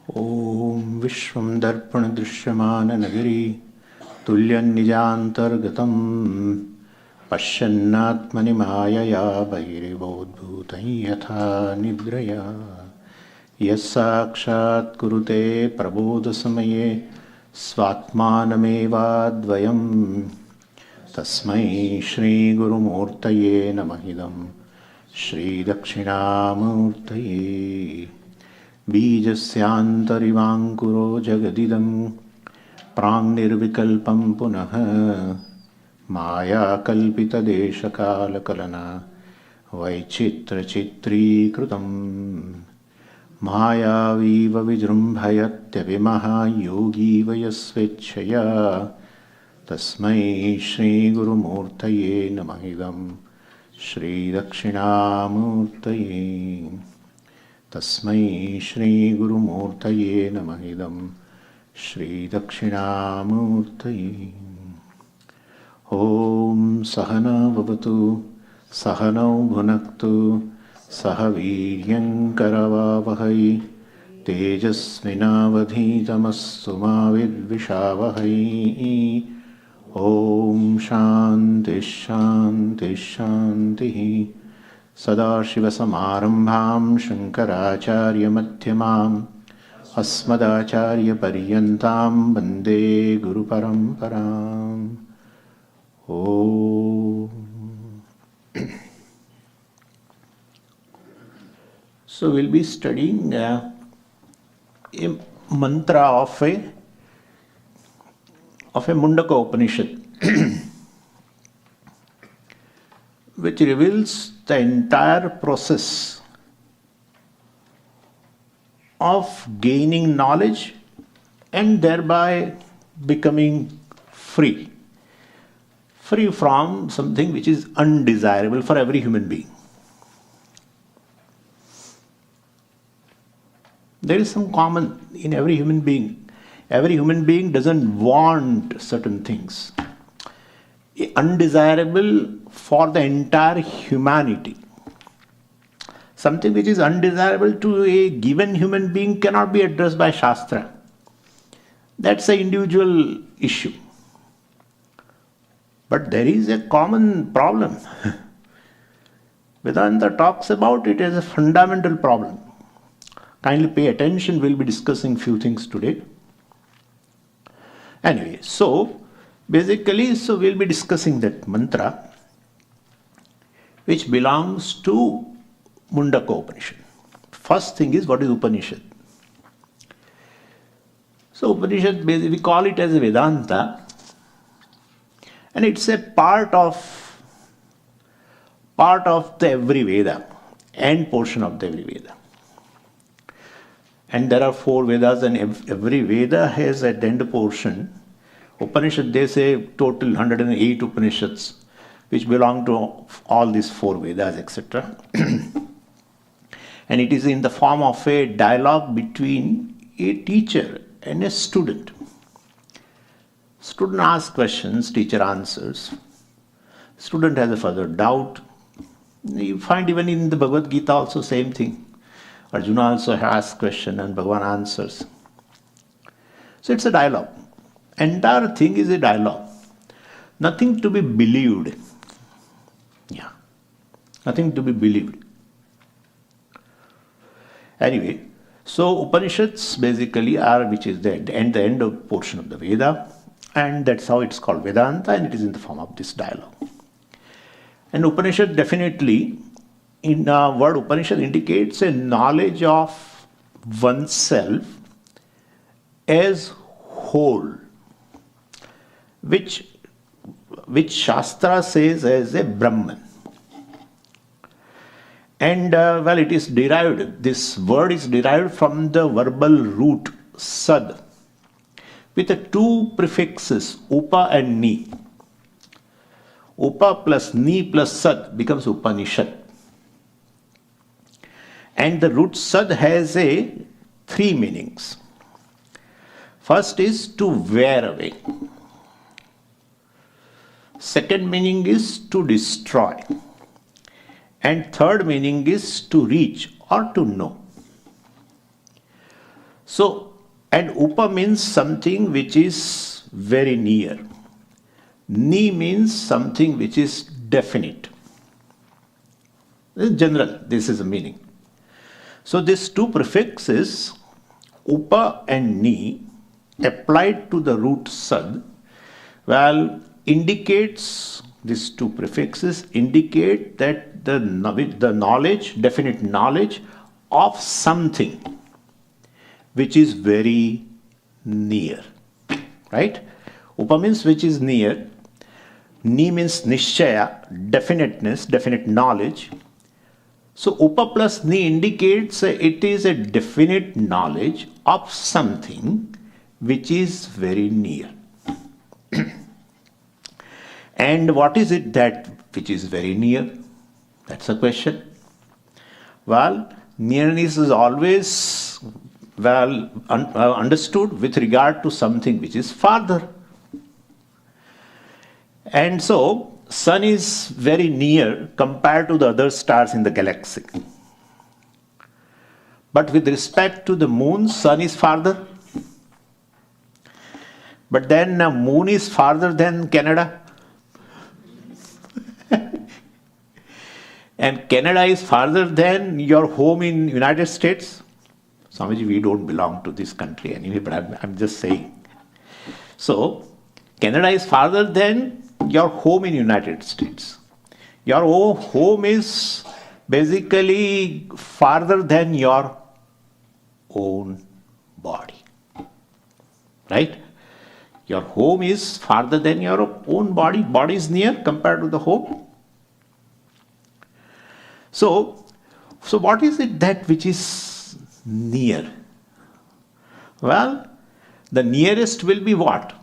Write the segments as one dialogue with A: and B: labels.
A: Om Vishwam Darpana Drishyamana Nagari Tulyan Nijantargatam Pashyannatmani Mayaya Bhairivodbhutai Yatha Nidraya Yasakshat Kurute Prabodha Samaye Svatmanamevadvayam Tasmai Shri Guru Murtaye Namahidam Shri Dakshinamurtaye Bijasyantarivangkuro Jagadidam Prang Nirvikalpam Punaha Maya Kalpita Deshakala Kalana Vaichitra Chitri Krutam Maya Viva Vijrumbhayatyavimaha Yogi Vayasvechaya Tasmai Shri Guru Murtaye Namahidam Shri Dakshinamurtaye Tasmai Shri Guru Murtaye Namahidam Shri Dakshinamurtaye Om Sahana Vavatu Sahanau Bhunaktu Sahaviryam Karavavahai Tejasvinavadhitamastu ma vidvishavahai Om Shanti Shanti Shanti Sadashivasamarambham Shankaracharya Madhyamam Asmadacharya Paryantam Vande Guru Paramparam. Om. So we'll be studying a mantra of a Muṇḍaka Upaniṣad which reveals the entire process of gaining knowledge and thereby becoming free from something which is undesirable for every human being. There is some common in every human being. Every human being doesn't want certain things. Undesirable for the entire humanity. Something which is undesirable to a given human being cannot be addressed by Shastra. That's an individual issue. But there is a common problem. Vedanta talks about it as a fundamental problem. Kindly pay attention, we'll be discussing few things today. Anyway, so basically, we'll be discussing that mantra which belongs to Muṇḍaka Upaniṣad. First thing is, what is Upanishad? So Upanishad, basically we call it as a Vedanta, and it's a part of the every Veda, end portion of the every Veda. And there are 4 Vedas, and every Veda has a end portion. Upanishad, they say total 108 Upanishads, which belong to all these 4 Vedas, etc. And it is in the form of a dialogue between a teacher and a student. Student asks questions, teacher answers. Student has a further doubt. You find even in the Bhagavad Gita also same thing. Arjuna also asks question and Bhagavan answers. So it's a dialogue. Entire thing is a dialogue. Nothing to be believed. Yeah. Nothing to be believed. Anyway, so Upanishads basically are, which is the end of portion of the Veda, and that's how it's called Vedanta, and it is in the form of this dialogue. And Upanishad definitely, in word Upanishad indicates a knowledge of oneself as whole, which Shastra says as a Brahman. And it is derived, this word is derived from the verbal root sad, with the 2 prefixes, upa and ni. Upa plus ni plus sad becomes Upanishad. And the root sad has 3 meanings. First is to wear away. Second meaning is to destroy. And third meaning is to reach or to know. So, and upa means something which is very near. Ni means something which is definite. In general, this is the meaning. So these two prefixes, upa and ni, applied to the root sad, well, indicates, these two prefixes indicate that the knowledge, definite knowledge of something which is very near. Right? Upa means which is near. Ni means nishchaya, definiteness, definite knowledge. So upa plus ni indicates it is a definite knowledge of something which is very near. And what is it that which is very near? That's a question. Well, nearness is always understood with regard to something which is farther. And so, sun is very near compared to the other stars in the galaxy. But with respect to the moon, sun is farther. But then moon is farther than Canada. And Canada is farther than your home in United States. Swamiji, we don't belong to this country anyway, but I'm just saying. So, Canada is farther than your home in United States. Your home is basically farther than your own body. Right? Your home is farther than your own body. Body is near compared to the home. So what is it that which is near? Well, the nearest will be what?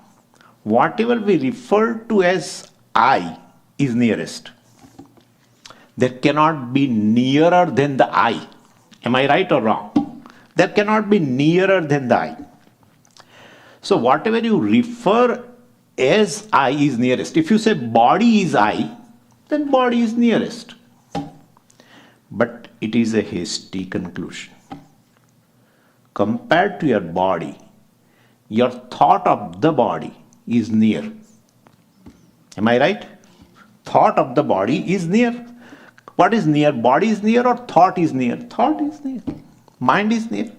A: Whatever we refer to as I is nearest. There cannot be nearer than the I. Am I right or wrong? There cannot be nearer than the I. So whatever you refer as I is nearest. If you say body is I, then body is nearest. But it is a hasty conclusion. Compared to your body, your thought of the body is near. Am I right? Thought of the body is near. What is near? Body is near or thought is near? Thought is near. Mind is near.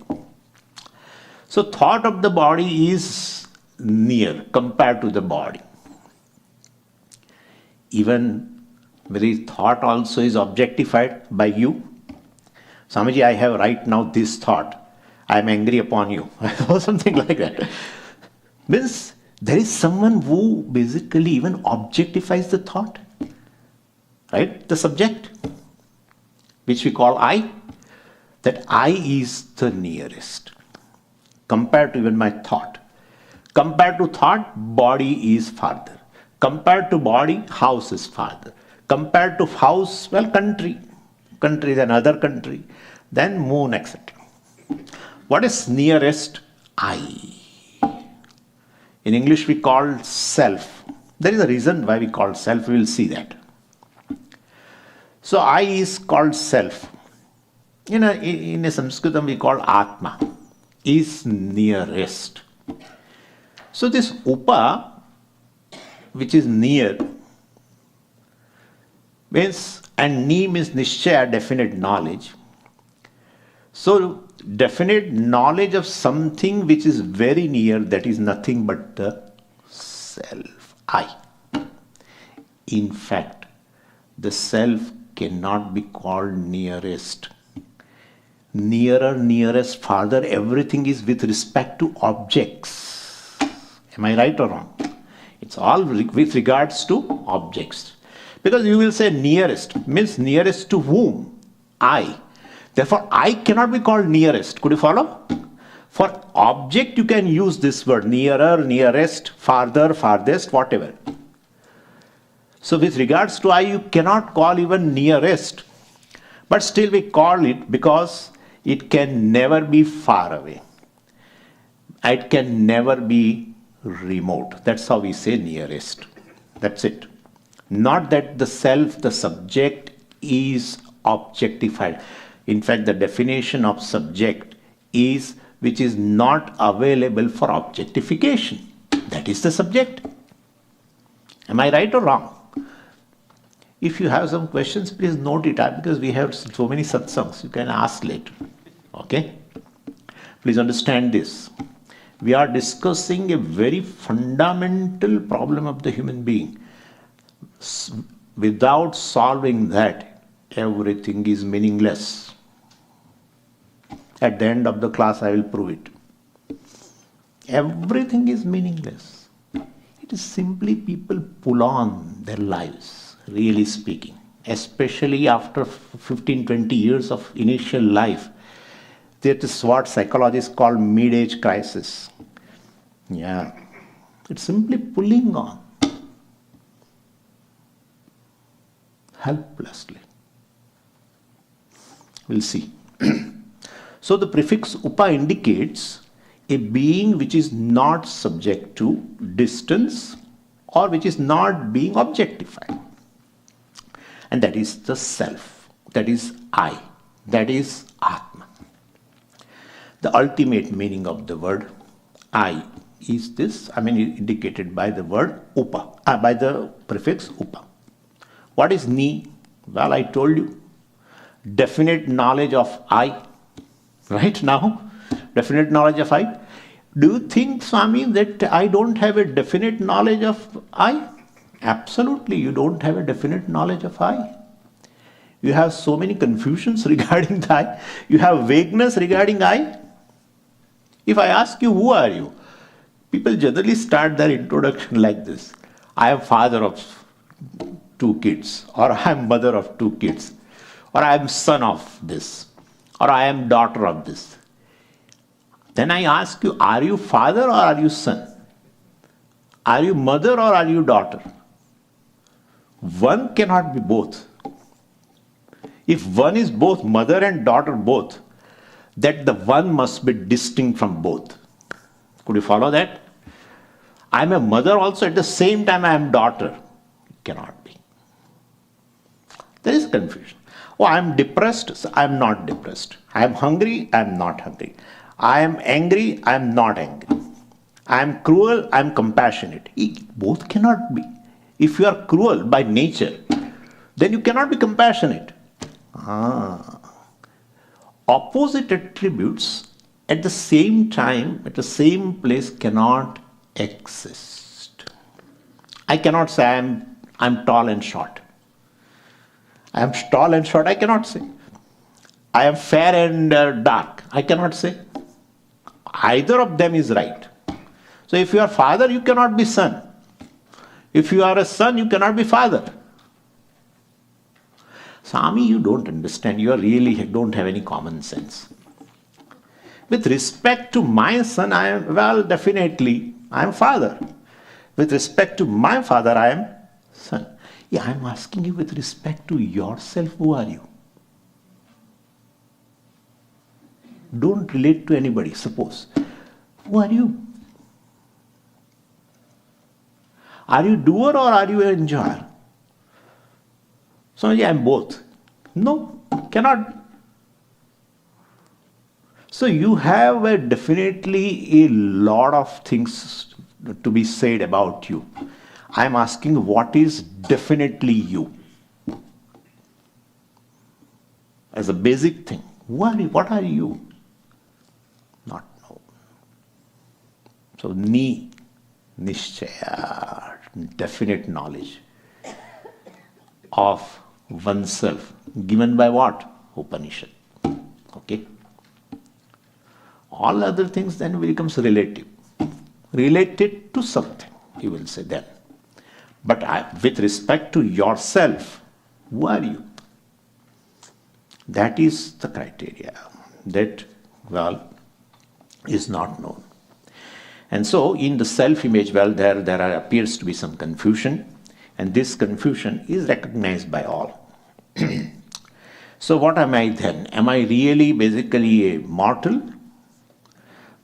A: So thought of the body is near compared to the body. Even very thought also is objectified by you. Swamiji, I have right now this thought. I am angry upon you. Or something like that. Means there is someone who basically even objectifies the thought. Right? The subject, which we call I. That I is the nearest. Compared to even my thought. Compared to thought, body is farther. Compared to body, house is farther. Compared to house, well, country. Country, then other country. Then moon, etc. What is nearest? I. In English, we call self. There is a reason why we call self. We will see that. So, I is called self. In a Sanskritam, we call Atma. Is nearest. So, this upa, which is near, means, and ni means nishchaya, definite knowledge. So, definite knowledge of something which is very near, that is nothing but the self, I. In fact, the self cannot be called nearest. Nearer, nearest, farther, everything is with respect to objects. Am I right or wrong? It's all with regards to objects. Because you will say nearest, means nearest to whom? I. Therefore, I cannot be called nearest. Could you follow? For object, you can use this word, nearer, nearest, farther, farthest, whatever. So with regards to I, you cannot call even nearest. But still we call it because it can never be far away. It can never be remote. That's how we say nearest. That's it. Not that the self, the subject, is objectified. In fact, the definition of subject is which is not available for objectification. That is the subject. Am I right or wrong? If you have some questions, please note it out, because we have so many satsangs. You can ask later. Okay? Please understand this. We are discussing a very fundamental problem of the human being. Without solving that, everything is meaningless. At the end of the class, I will prove it. Everything is meaningless. It is simply people pull on their lives, really speaking. Especially after 15, 20 years of initial life. That is what psychologists call mid-age crisis. Yeah. It's simply pulling on. Helplessly. We'll see. So the prefix upa indicates a being which is not subject to distance or which is not being objectified. And that is the self. That is I. That is Atma. The ultimate meaning of the word I is this, indicated by the word upa, by the prefix upa. What is ni? Well, I told you. Definite knowledge of I. Right now? Definite knowledge of I. Do you think, Swami, that I don't have a definite knowledge of I? Absolutely, you don't have a definite knowledge of I. You have so many confusions regarding the I. You have vagueness regarding I. If I ask you, who are you? People generally start their introduction like this. I am father of 2 kids, or I am mother of 2 kids, or I am son of this, or I am daughter of this. Then I ask you, are you father or are you son? Are you mother or are you daughter? One cannot be both. If one is both mother and daughter both, that the one must be distinct from both. Could you follow that? I am a mother also, at the same time I am daughter. It cannot be. There is confusion. Oh, I am depressed, so I am not depressed. I am hungry, I am not hungry. I am angry, I am not angry. I am cruel, I am compassionate. Both cannot be. If you are cruel by nature, then you cannot be compassionate. Opposite attributes at the same time, at the same place cannot exist. I cannot say I am tall and short. I am tall and short, I cannot say. I am fair and dark, I cannot say. Either of them is right. So if you are father, you cannot be son. If you are a son, you cannot be father. Swami, you don't understand. You really don't have any common sense. With respect to my son, definitely, I am father. With respect to my father, I am son. Yeah, I am asking you with respect to yourself, who are you? Don't relate to anybody, suppose. Who are you? Are you doer or are you an enjoyer? So, yeah, I am both. No, cannot. So you have definitely a lot of things to be said about you. I am asking, what is definitely you? As a basic thing. Who are you? What are you? Not know. So nishchaya, definite knowledge of oneself, given by what? Upanishad. Okay? All other things then becomes relative. Related to something, you will say then. But with respect to yourself, who are you? That is the criteria that, is not known. And so in the self-image, there appears to be some confusion, and this confusion is recognized by all. So what am I then? Am I really basically a mortal?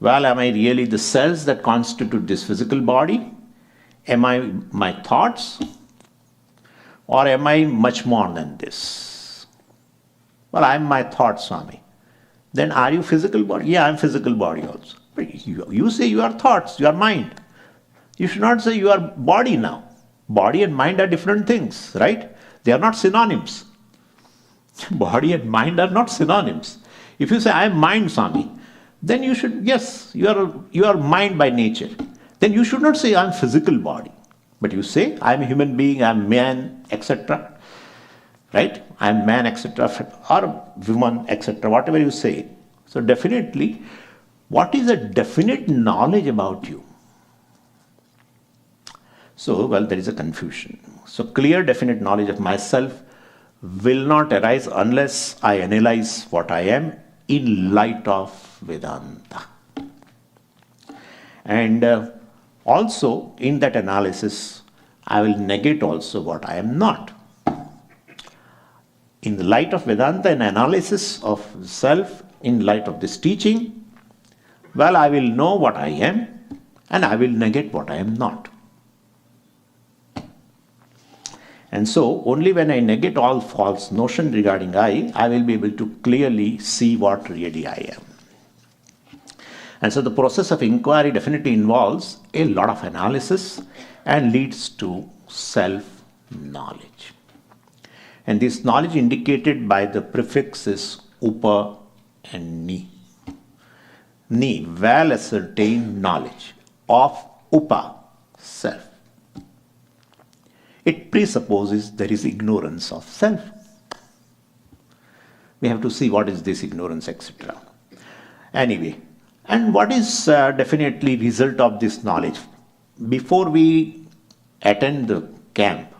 A: Am I really the cells that constitute this physical body? Am I my thoughts? Or am I much more than this? I am my thoughts, Swami. Then are you physical body? Yeah, I'm physical body also. But you say you are thoughts, you are mind. You should not say you are body now. Body and mind are different things, right? They are not synonyms. Body and mind are not synonyms. If you say I am mind, Swami, then you should, yes, you are mind by nature. Then you should not say I am physical body. But you say I am a human being, I am man, etc. Right? I am man, etc. or woman, etc. Whatever you say. So definitely, what is a definite knowledge about you? So, well, there is a confusion. So clear, definite knowledge of myself will not arise unless I analyze what I am in light of Vedanta. And also, in that analysis, I will negate also what I am not. In the light of Vedanta, an analysis of self, in light of this teaching, well, I will know what I am and I will negate what I am not. And so, only when I negate all false notion regarding I will be able to clearly see what really I am. And so, the process of inquiry definitely involves a lot of analysis and leads to self-knowledge. And this knowledge indicated by the prefixes upa and ni. Ni, well ascertained knowledge of upa, self. It presupposes there is ignorance of self. We have to see what is this ignorance, etc. Anyway, and what is definitely result of this knowledge? Before we attend the camp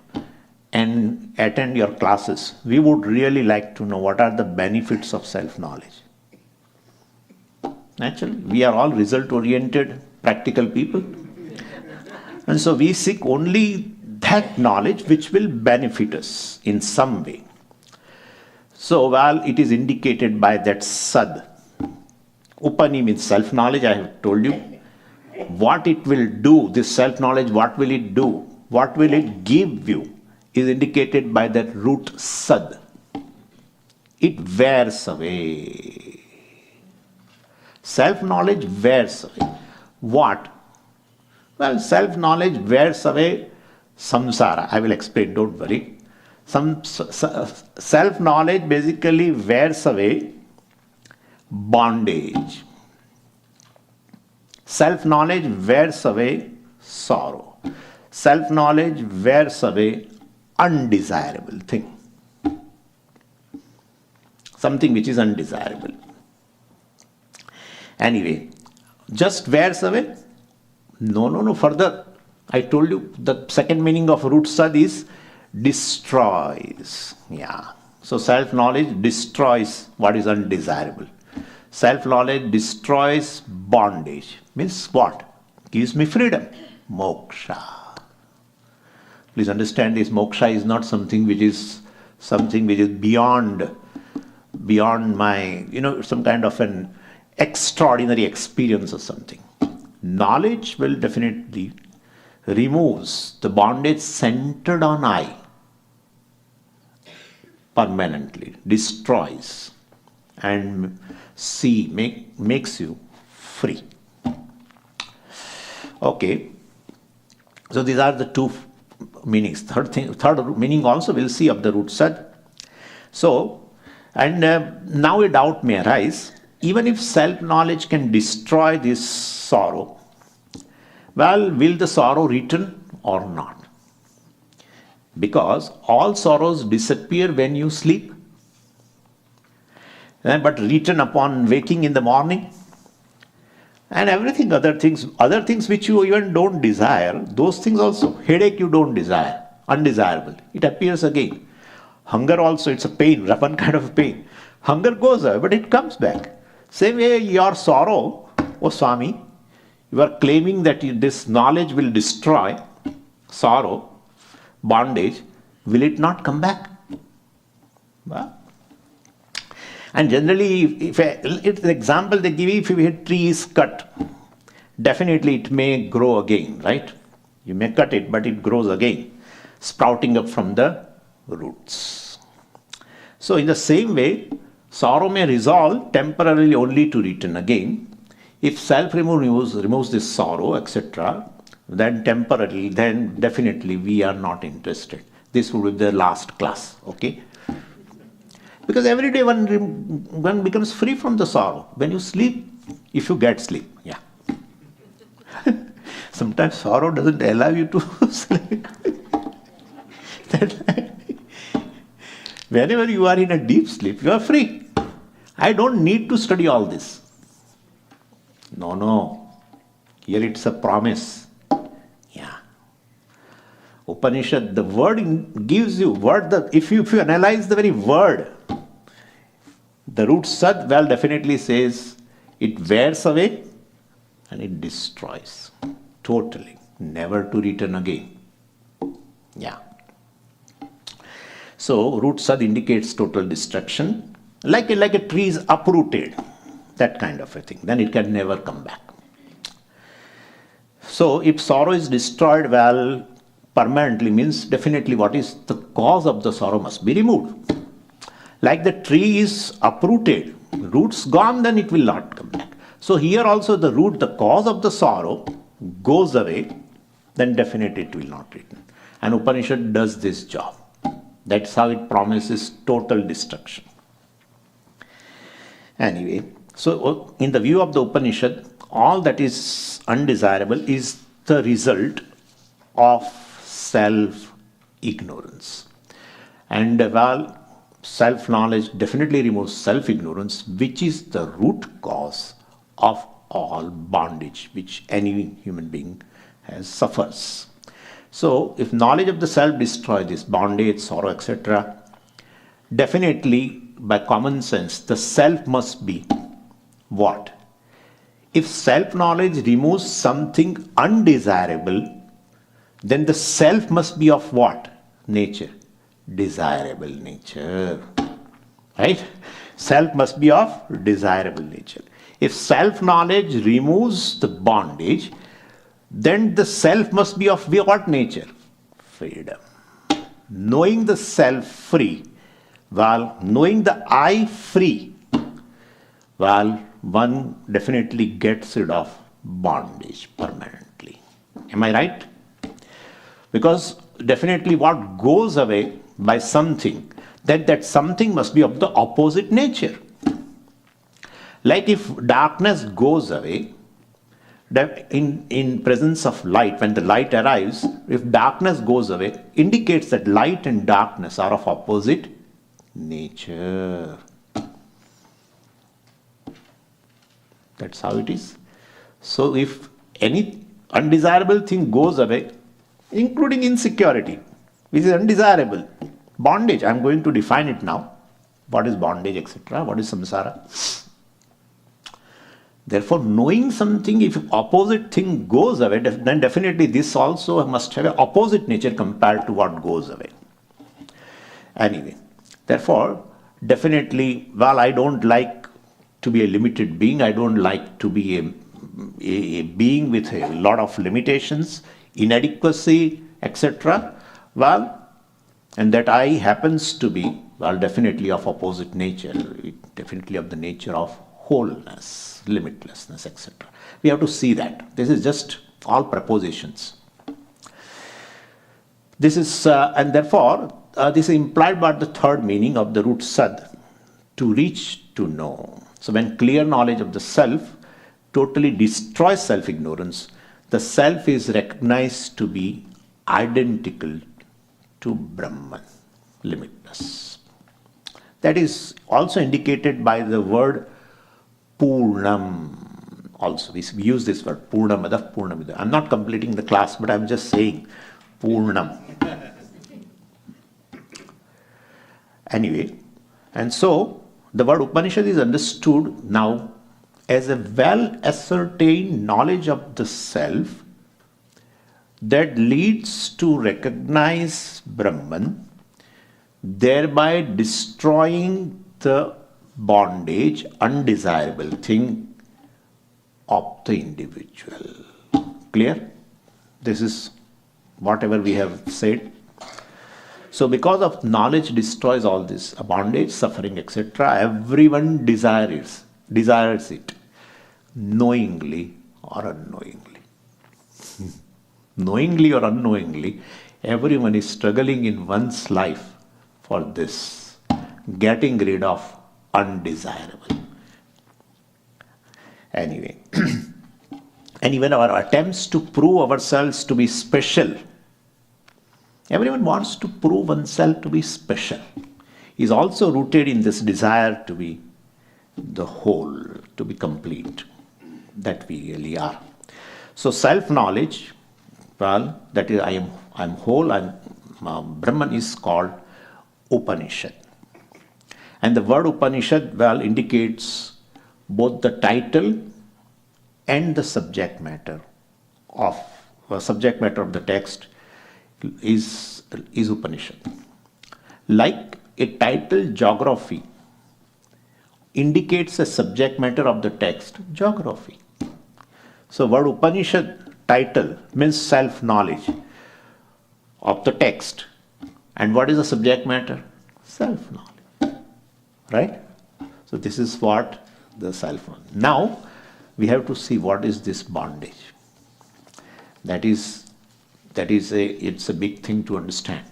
A: and attend your classes, we would really like to know what are the benefits of self-knowledge. Naturally, we are all result-oriented, practical people. And so we seek only that knowledge which will benefit us in some way. So, well, it is indicated by that sad. Upani means self-knowledge, I have told you. What it will do, this self-knowledge, what will it do? What will it give you is indicated by that root sad. It wears away. Self-knowledge wears away. What? Well, self-knowledge wears away samsara. I will explain, don't worry. Self-knowledge basically wears away bondage. Self-knowledge wears away sorrow. Self-knowledge wears away undesirable thing. Something which is undesirable. Anyway, just wears away? No. Further, I told you the second meaning of root sad is destroys. Yeah. So self-knowledge destroys what is undesirable. Self-knowledge destroys bondage. Means what? Gives me freedom. Moksha. Please understand this. Moksha is not something which is beyond my, some kind of an extraordinary experience or something. Knowledge will definitely removes the bondage centered on I permanently, destroys and makes you free. Okay, so these are the two meanings. Third meaning also we'll see of the root sad. So, and now a doubt may arise, even if self-knowledge can destroy this sorrow, well, will the sorrow return or not? Because all sorrows disappear when you sleep, but return upon waking in the morning. And everything, other things which you even don't desire, those things also, headache you don't desire, undesirable, it appears again. Hunger also, it's a pain, one kind of pain. Hunger goes away, but it comes back. Same way your sorrow, oh Swami, you are claiming that this knowledge will destroy sorrow, bondage, will it not come back? Well, and generally, if the example they give, if a tree is cut, definitely it may grow again, right? You may cut it, but it grows again, sprouting up from the roots. So in the same way, Sorrow may resolve temporarily only to return again. If self removes this sorrow, etc., then temporarily, then definitely we are not interested. This would be the last class, okay? Because every day one becomes free from the sorrow. When you sleep, if you get sleep, yeah. Sometimes sorrow doesn't allow you to sleep. Whenever you are in a deep sleep, you are free. I don't need to study all this. No. Here it's a promise. Yeah. Upanishad, the word gives you word. If you analyze the very word, the root sad, well, definitely says it wears away and it destroys totally, never to return again. Yeah. So root sad indicates total destruction, like a tree is uprooted, that kind of a thing. Then it can never come back. So if sorrow is destroyed, well, permanently means definitely what is the cause of the sorrow must be removed. Like the tree is uprooted, roots gone, then it will not come back. So here also the root, the cause of the sorrow goes away, then definitely it will not return. And Upanishad does this job. That's how it promises total destruction. Anyway, so in the view of the Upanishad, all that is undesirable is the result of self-ignorance. And well, self-knowledge definitely removes self-ignorance, which is the root cause of all bondage which any human being suffers. So, if knowledge of the self destroys this bondage, sorrow, etc., definitely by common sense, the self must be what? If self-knowledge removes something undesirable, then the self must be of what nature? Desirable nature. Right? Self must be of desirable nature. If self-knowledge removes the bondage, then the self must be of what nature? Freedom. Knowing the self free, while knowing the I free, while one definitely gets rid of bondage permanently. Am I right? Because definitely what goes away by something, that something must be of the opposite nature. Like if darkness goes away, in presence of light, when the light arrives, if darkness goes away, indicates that light and darkness are of opposite nature. That's how it is. So if any undesirable thing goes away, including insecurity, which is undesirable, bondage, I'm going to define it now. What is bondage, etc.? What is samsara? Therefore, knowing something, if opposite thing goes away, then definitely this also must have an opposite nature compared to what goes away. Anyway, therefore, definitely, well, I don't like to be a limited being. I don't like to be a being with a lot of limitations, inadequacy, etc. Well, and that I happens to be, well, definitely of opposite nature, definitely of the nature of wholeness, limitlessness, etc. We have to see that. This is just all prepositions. This is, and therefore, this is implied by the third meaning of the root sad, to reach to know. So when clear knowledge of the self totally destroys self-ignorance, the self is recognized to be identical to Brahman, limitless. That is also indicated by the word Purnam. Also, we use this word Purnamada, Purnamida. I'm not completing the class, but I'm just saying Purnam. Anyway, and so the word Upanishad is understood now as a well-ascertained knowledge of the self that leads to recognize Brahman, thereby destroying the bondage, undesirable thing of the individual. Clear? This is whatever we have said. So because of knowledge destroys all this, bondage, suffering, etc. Everyone desires it, knowingly or unknowingly. Knowingly or unknowingly, everyone is struggling in one's life for this, getting rid of undesirable. Anyway, and even our attempts to prove ourselves to be special, everyone wants to prove oneself to be special, is also rooted in this desire to be the whole, to be complete, that we really are. So self-knowledge, well, that is, I am whole, Brahman is called Upanishad. And the word Upanishad, well, indicates both the title and the subject matter of the text is Upanishad. Like a title, geography, indicates the subject matter of the text, geography. So word Upanishad title means self-knowledge of the text. And what is the subject matter? Self-knowledge. Right? So this is what the self-knowledge. Now we have to see what is this bondage. It's a big thing to understand.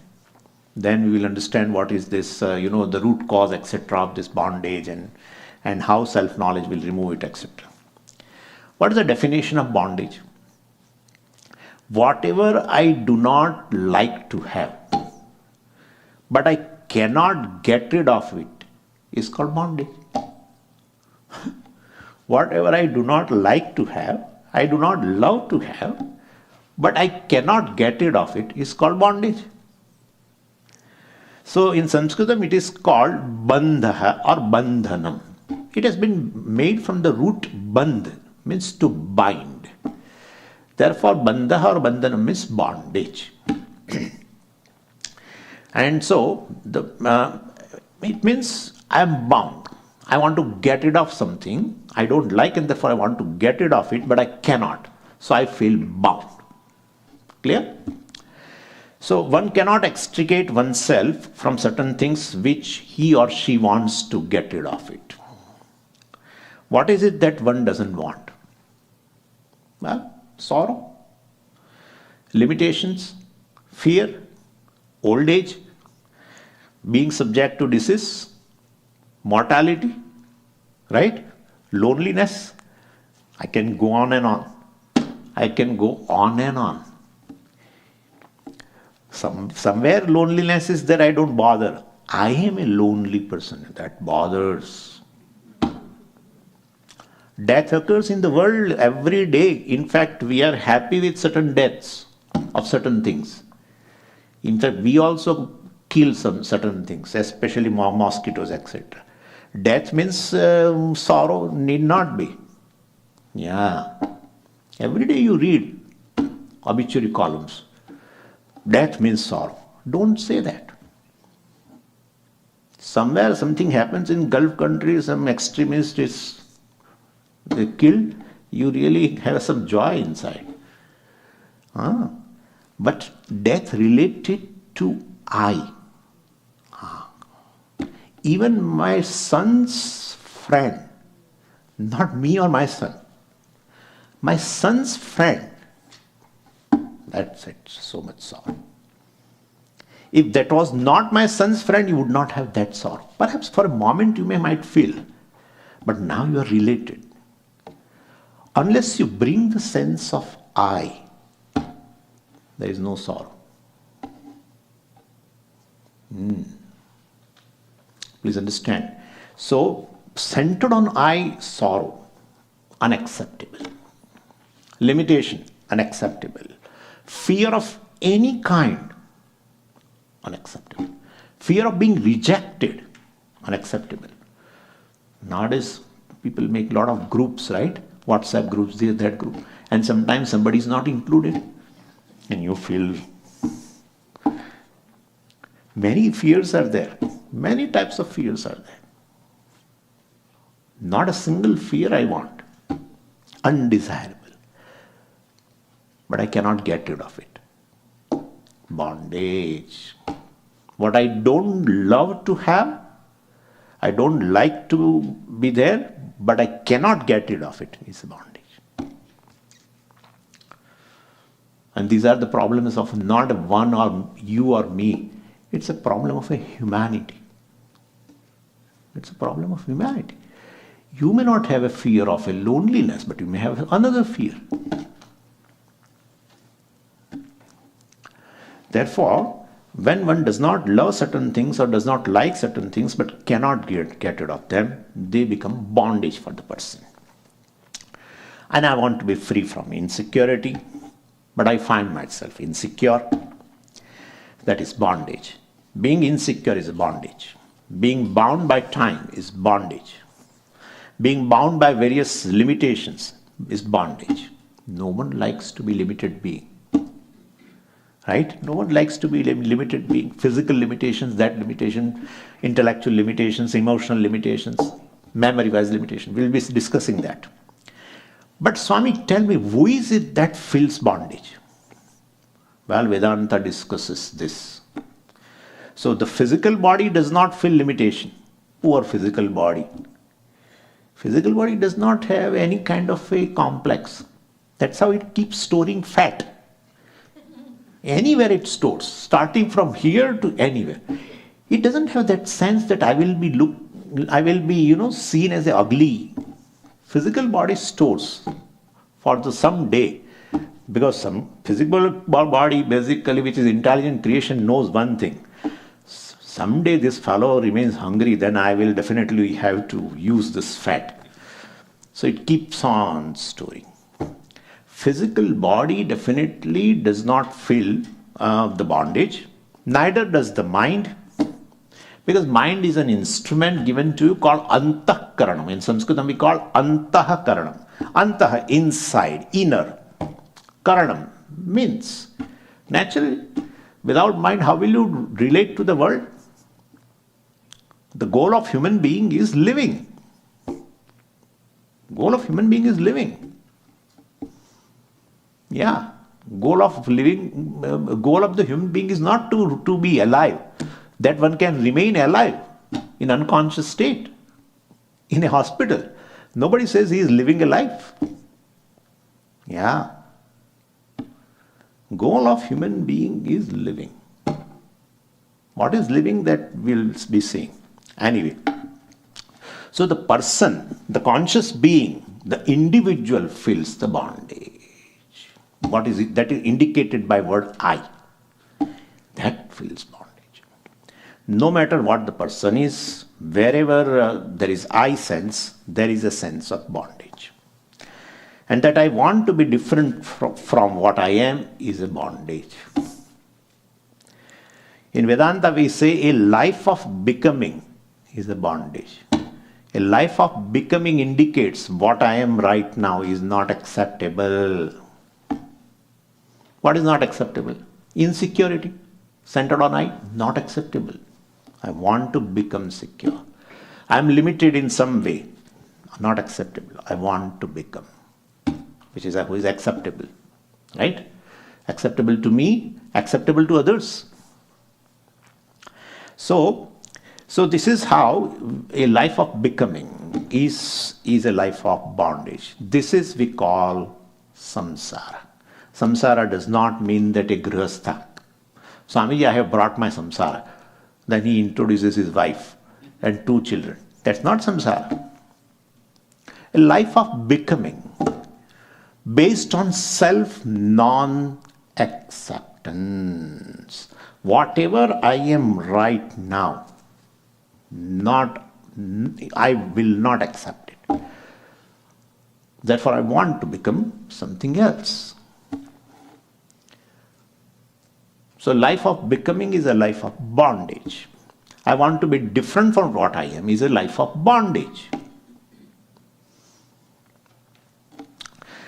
A: Then we will understand what is this, the root cause, etc. of this bondage, and how self-knowledge will remove it, etc. What is the definition of bondage? Whatever I do not like to have, but I cannot get rid of it, is called bondage. Whatever I do not like to have, I do not love to have, but I cannot get rid of it, is called bondage. So in Sanskritam it is called bandha or bandhanam. It has been made from the root bandh, means to bind. Therefore, bandha or bandhanam means bondage. And so, it means I am bound. I want to get rid of something. I don't like it, therefore I want to get rid of it, but I cannot. So I feel bound. Clear? So one cannot extricate oneself from certain things which he or she wants to get rid of it. What is it that one doesn't want? Well, sorrow, limitations, fear, old age, being subject to disease, mortality, right? Loneliness. I can go on and on. I can go on and on. Somewhere loneliness is there, I don't bother. I am a lonely person, that bothers. Death occurs in the world every day. In fact, we are happy with certain deaths of certain things. In fact, we also kill some certain things, especially mosquitoes, etc. Death means sorrow need not be. Yeah. Every day you read obituary columns. Death means sorrow. Don't say that. Somewhere something happens in Gulf countries, some extremist is killed, you really have some joy inside. But death related to I. Even my son's friend, not me or my son, my son's friend, that's it, so much sorrow. If that was not my son's friend, you would not have that sorrow. Perhaps for a moment you might feel, but now you are related. Unless you bring the sense of I, there is no sorrow. Please understand. So, centered on I, sorrow, unacceptable. Limitation, unacceptable. Fear of any kind, unacceptable. Fear of being rejected, unacceptable. Nowadays, people make a lot of groups, right? WhatsApp groups, this, that group. And sometimes somebody is not included. And you feel... Many fears are there. Many types of fears are there. Not a single fear I want. Undesirable. But I cannot get rid of it. Bondage. What I don't love to have, I don't like to be there, but I cannot get rid of it, is a bondage. And these are the problems of not one or you or me. It's a problem of a humanity. It's a problem of humanity. You may not have a fear of a loneliness, but you may have another fear. Therefore, when one does not love certain things or does not like certain things but cannot get rid of them, they become bondage for the person. And I want to be free from insecurity, but I find myself insecure. That is bondage. Being insecure is a bondage. Being bound by time is bondage. Being bound by various limitations is bondage. No one likes to be limited being. Right? No one likes to be limited being. Physical limitations, that limitation, intellectual limitations, emotional limitations, memory-wise limitations. We'll be discussing that. But Swami, tell me, who is it that feels bondage? Well, Vedanta discusses this. So the physical body does not feel limitation. Poor physical body. Physical body does not have any kind of a complex. That's how it keeps storing fat. Anywhere it stores, starting from here to anywhere. It doesn't have that sense that I will be seen as a ugly. Physical body stores for some day, because some physical body basically, which is intelligent creation, knows one thing. Someday this fellow remains hungry, then I will definitely have to use this fat. So it keeps on storing. Physical body definitely does not feel the bondage, neither does the mind, because mind is an instrument given to you called antahkaranam. In Sanskritam we call antahkaranam. Antah, inside, inner. Karanam means, naturally, without mind, how will you relate to the world? The goal of human being is living. Goal of human being is living. Yeah, goal of living, goal of the human being is not to be alive. That one can remain alive in unconscious state, in a hospital. Nobody says he is living a life. Yeah. Goal of human being is living. What is living, that we'll be seeing. Anyway, so the person, the conscious being, the individual feels the bondage. What is it? That is indicated by word I. That feels bondage. No matter what the person is, wherever there is I sense, there is a sense of bondage. And that I want to be different from what I am is a bondage. In Vedanta we say a life of becoming is a bondage. A life of becoming indicates what I am right now is not acceptable. What is not acceptable? Insecurity, centered on I, not acceptable. I want to become secure. I am limited in some way, not acceptable. I want to become, which is acceptable, right? Acceptable to me, acceptable to others. So this is how a life of becoming is a life of bondage. This is we call samsara. Samsara does not mean that a grihastha. Swamiji, I have brought my samsara. Then he introduces his wife and 2 children. That's not samsara. A life of becoming based on self non-acceptance. Whatever I am right now, I will not accept it. Therefore, I want to become something else. So life of becoming is a life of bondage. I want to be different from what I am is a life of bondage.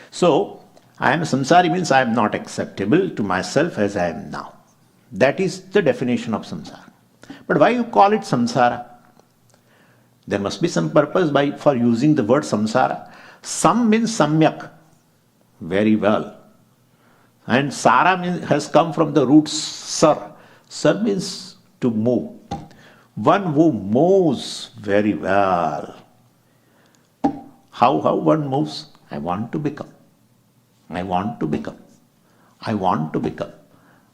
A: So, I am a samsari means I am not acceptable to myself as I am now. That is the definition of samsara. But why you call it samsara? There must be some purpose for using the word samsara. Sam means samyak. Very well. And Sara has come from the root sar. Sar means to move. One who moves very well. How one moves? I want to become. I want to become. I want to become.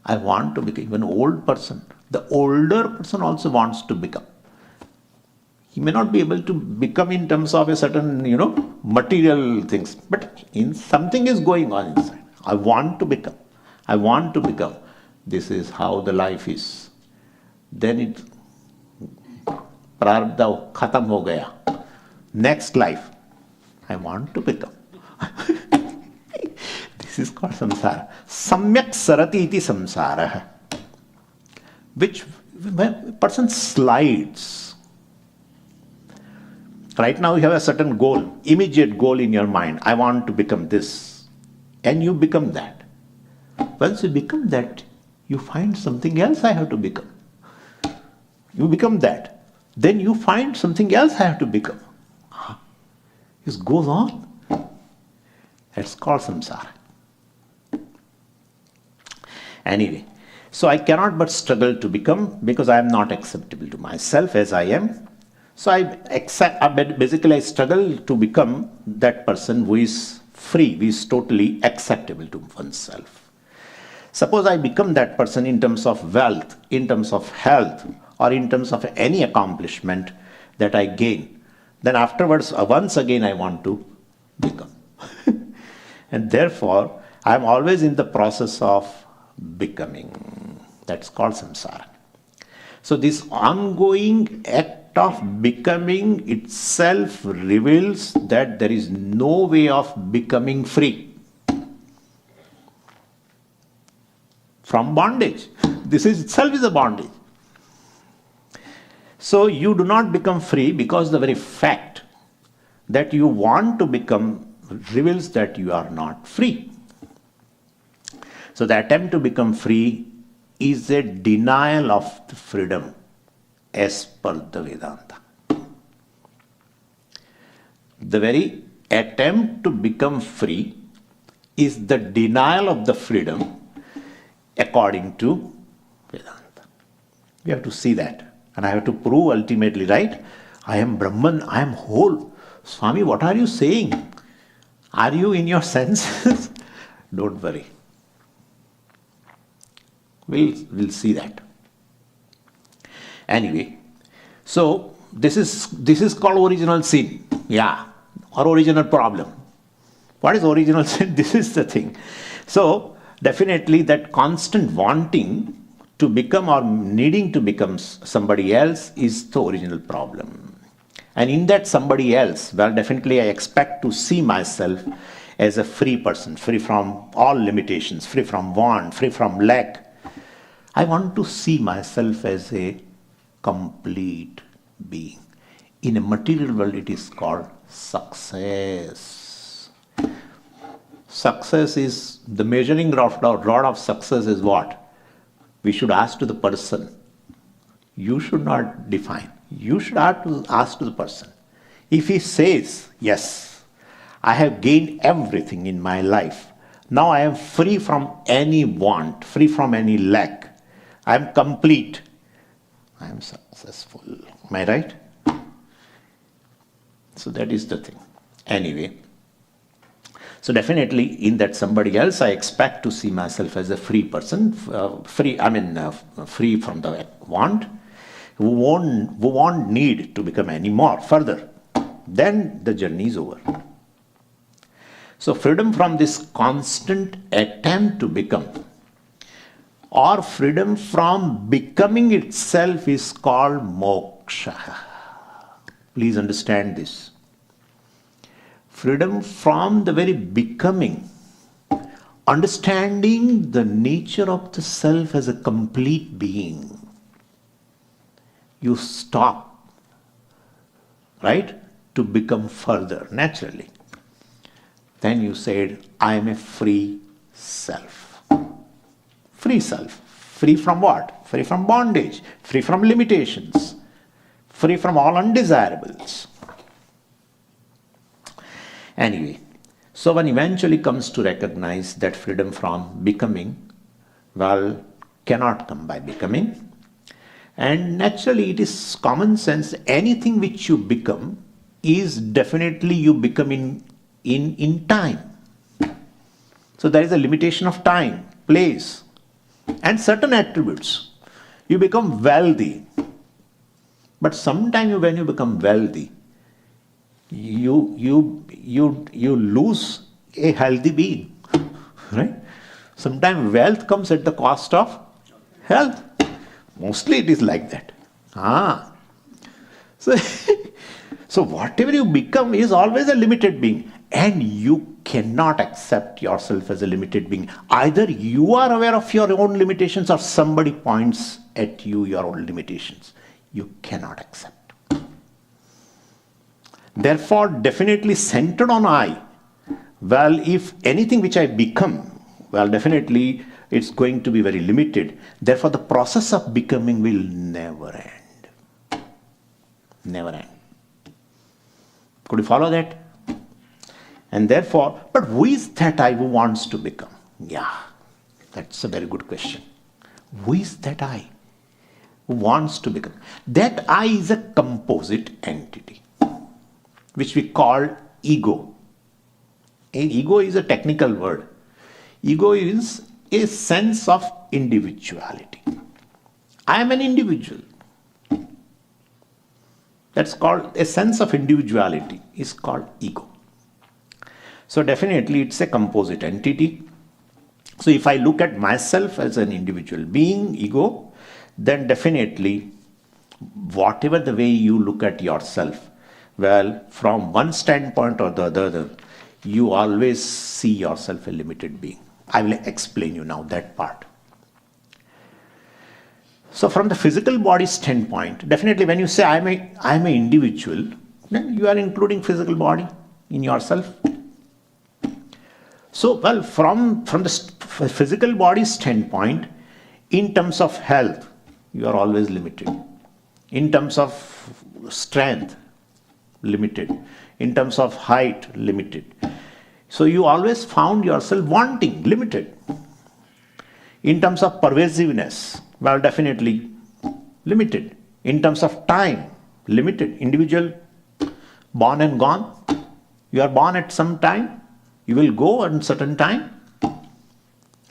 A: I want to become. Even an old person, the older person also wants to become. He may not be able to become in terms of a certain, material things, but in something is going on inside. I want to become. I want to become. This is how the life is. Then it prarabdha khatam ho gaya. Next life, I want to become. This is called samsara. Samyak sarati iti samsara. Which person slides. Right now you have a certain goal, immediate goal in your mind. I want to become this. And you become that. Once you become that, you find something else I have to become. You become that. Then you find something else I have to become. This goes on. That's called samsara. Anyway, so I cannot but struggle to become because I am not acceptable to myself as I am. So basically I struggle to become that person who is free, who is totally acceptable to oneself. Suppose I become that person in terms of wealth, in terms of health, or in terms of any accomplishment that I gain. Then afterwards, once again I want to become. And therefore, I am always in the process of becoming. That's called samsara. So this ongoing act of becoming itself reveals that there is no way of becoming free from bondage. This is itself is a bondage. So you do not become free because the very fact that you want to become reveals that you are not free. So the attempt to become free is a denial of the freedom as per the Vedanta. The very attempt to become free is the denial of the freedom according to Vedanta. We have to see that. And I have to prove ultimately, right? I am Brahman, I am whole. Swami, what are you saying? Are you in your senses? Don't worry. We'll see that. Anyway, so this is called original sin. Yeah, or original problem. What is original sin? This is the thing. So definitely that constant wanting to become or needing to become somebody else is the original problem. And in that somebody else, well, definitely I expect to see myself as a free person, free from all limitations, free from want, free from lack. I want to see myself as a complete being. In a material world, it is called success. Success is, the measuring rod of success is what? We should ask to the person. You should not define. You should have to ask to the person. If he says, yes, I have gained everything in my life. Now I am free from any want, free from any lack. I am complete. I am successful. Am I right? So that is the thing. Anyway, so definitely in that somebody else, I expect to see myself as a free person, free from the want, who won't need to become any more further. Then the journey is over. So freedom from this constant attempt to become, or freedom from becoming itself, is called moksha. Please understand this. Freedom from the very becoming, understanding the nature of the self as a complete being. You stop, right, to become further naturally. Then you said, I am a free self. Free self. Free from what? Free from bondage, free from limitations, free from all undesirables. Anyway, so one eventually comes to recognize that freedom from becoming, well, cannot come by becoming. And naturally, it is common sense. Anything which you become is definitely you become in time. So there is a limitation of time, place, and certain attributes. You become wealthy. But sometimes when you become wealthy, you lose a healthy being. Right? Sometimes wealth comes at the cost of health. Mostly it is like that. So, so whatever you become is always a limited being. And you cannot accept yourself as a limited being. Either you are aware of your own limitations or somebody points at you your own limitations. You cannot accept. Therefore, definitely centered on I. Well, if anything which I become, well, definitely it's going to be very limited. Therefore, the process of becoming will never end. Never end. Could you follow that? And therefore, but who is that I who wants to become? Yeah, that's a very good question. Who is that I who wants to become? That I is a composite entity, which we call ego. Ego is a technical word. Ego is a sense of individuality. I am an individual. That's called a sense of individuality, is called ego. So definitely it's a composite entity. So if I look at myself as an individual being, ego, then definitely whatever the way you look at yourself, well, from one standpoint or the other, you always see yourself a limited being. I will explain you now that part. So from the physical body standpoint, definitely when you say I'm an individual, then you are including physical body in yourself. So, well, from the physical body standpoint, in terms of health, you are always limited. In terms of strength, limited. In terms of height, limited. So you always found yourself wanting, limited. In terms of pervasiveness, well, definitely limited. In terms of time, limited. Individual, born and gone. You are born at some time. You will go at a certain time.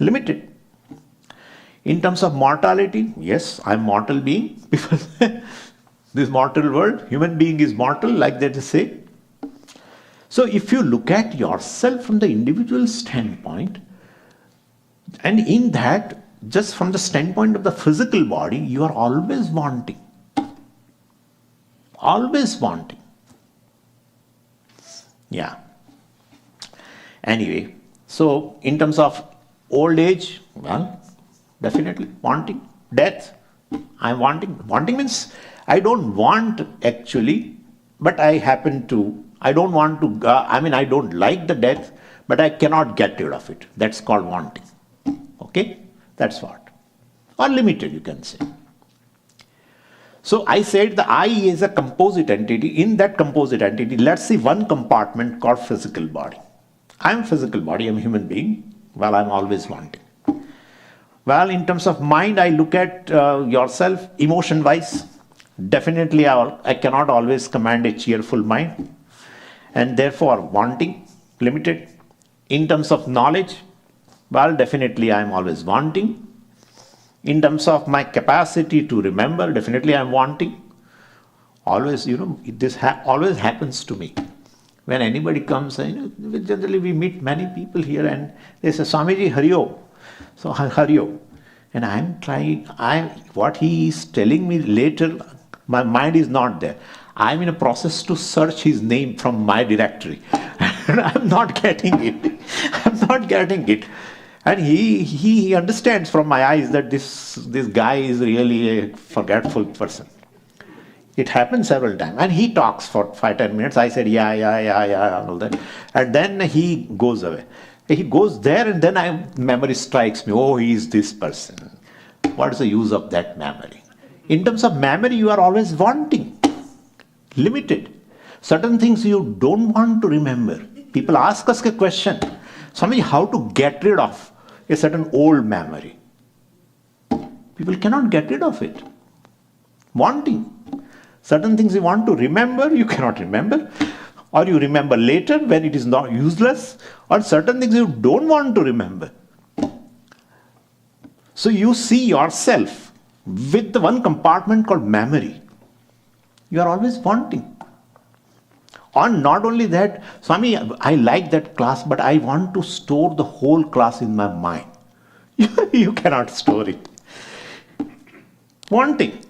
A: Limited. In terms of mortality, yes, I am mortal being. Because this mortal world, human being is mortal, like they say. So if you look at yourself from the individual standpoint, and in that, just from the standpoint of the physical body, you are always wanting. Always wanting. Yeah. Anyway, so in terms of old age, well, definitely wanting. Death, I'm wanting. Wanting means I don't want actually, but I happen to, I don't want to, I don't like the death, but I cannot get rid of it. That's called wanting. Okay? That's what. Or limited, you can say. So I said the I is a composite entity. In that composite entity, let's see one compartment called physical body. I'm physical body, I'm a human being. Well, I'm always wanting. Well, in terms of mind, I look at yourself emotion-wise. Definitely, I cannot always command a cheerful mind. And therefore, wanting, limited. In terms of knowledge, well, definitely I'm always wanting. In terms of my capacity to remember, definitely I'm wanting. Always, this always happens to me. When anybody comes, generally we meet many people here and they say, Swamiji, Hariyo. So, Hariyo. And I'm trying, what he is telling me later, my mind is not there. I'm in a process to search his name from my directory. And I'm not getting it. I'm not getting it. And he understands from my eyes that this guy is really a forgetful person. It happened several times. And he talks for 5-10 minutes. I said, yeah, and all that. And then he goes away. He goes there and then memory strikes me. Oh, he is this person. What is the use of that memory? In terms of memory, you are always wanting. Limited. Certain things you don't want to remember. People ask us a question. Swami, how to get rid of a certain old memory? People cannot get rid of it. Wanting. Certain things you want to remember, you cannot remember. Or you remember later when it is not useless. Or certain things you don't want to remember. So you see yourself with the one compartment called memory. You are always wanting. Or not only that, Swami, I like that class, but I want to store the whole class in my mind. You cannot store it. Wanting.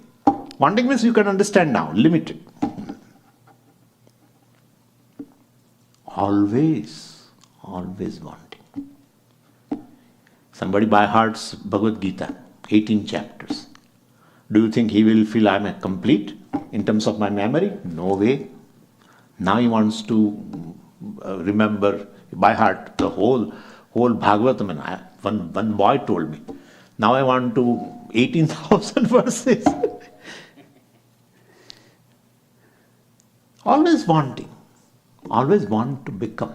A: Wanting means you can understand now, limited. Always wanting. Somebody by heart's Bhagavad Gita, 18 chapters. Do you think he will feel I am complete in terms of my memory? No way. Now he wants to remember by heart the whole Bhagavatam. One boy told me, now I want to 18,000 verses. Always wanting. Always want to become.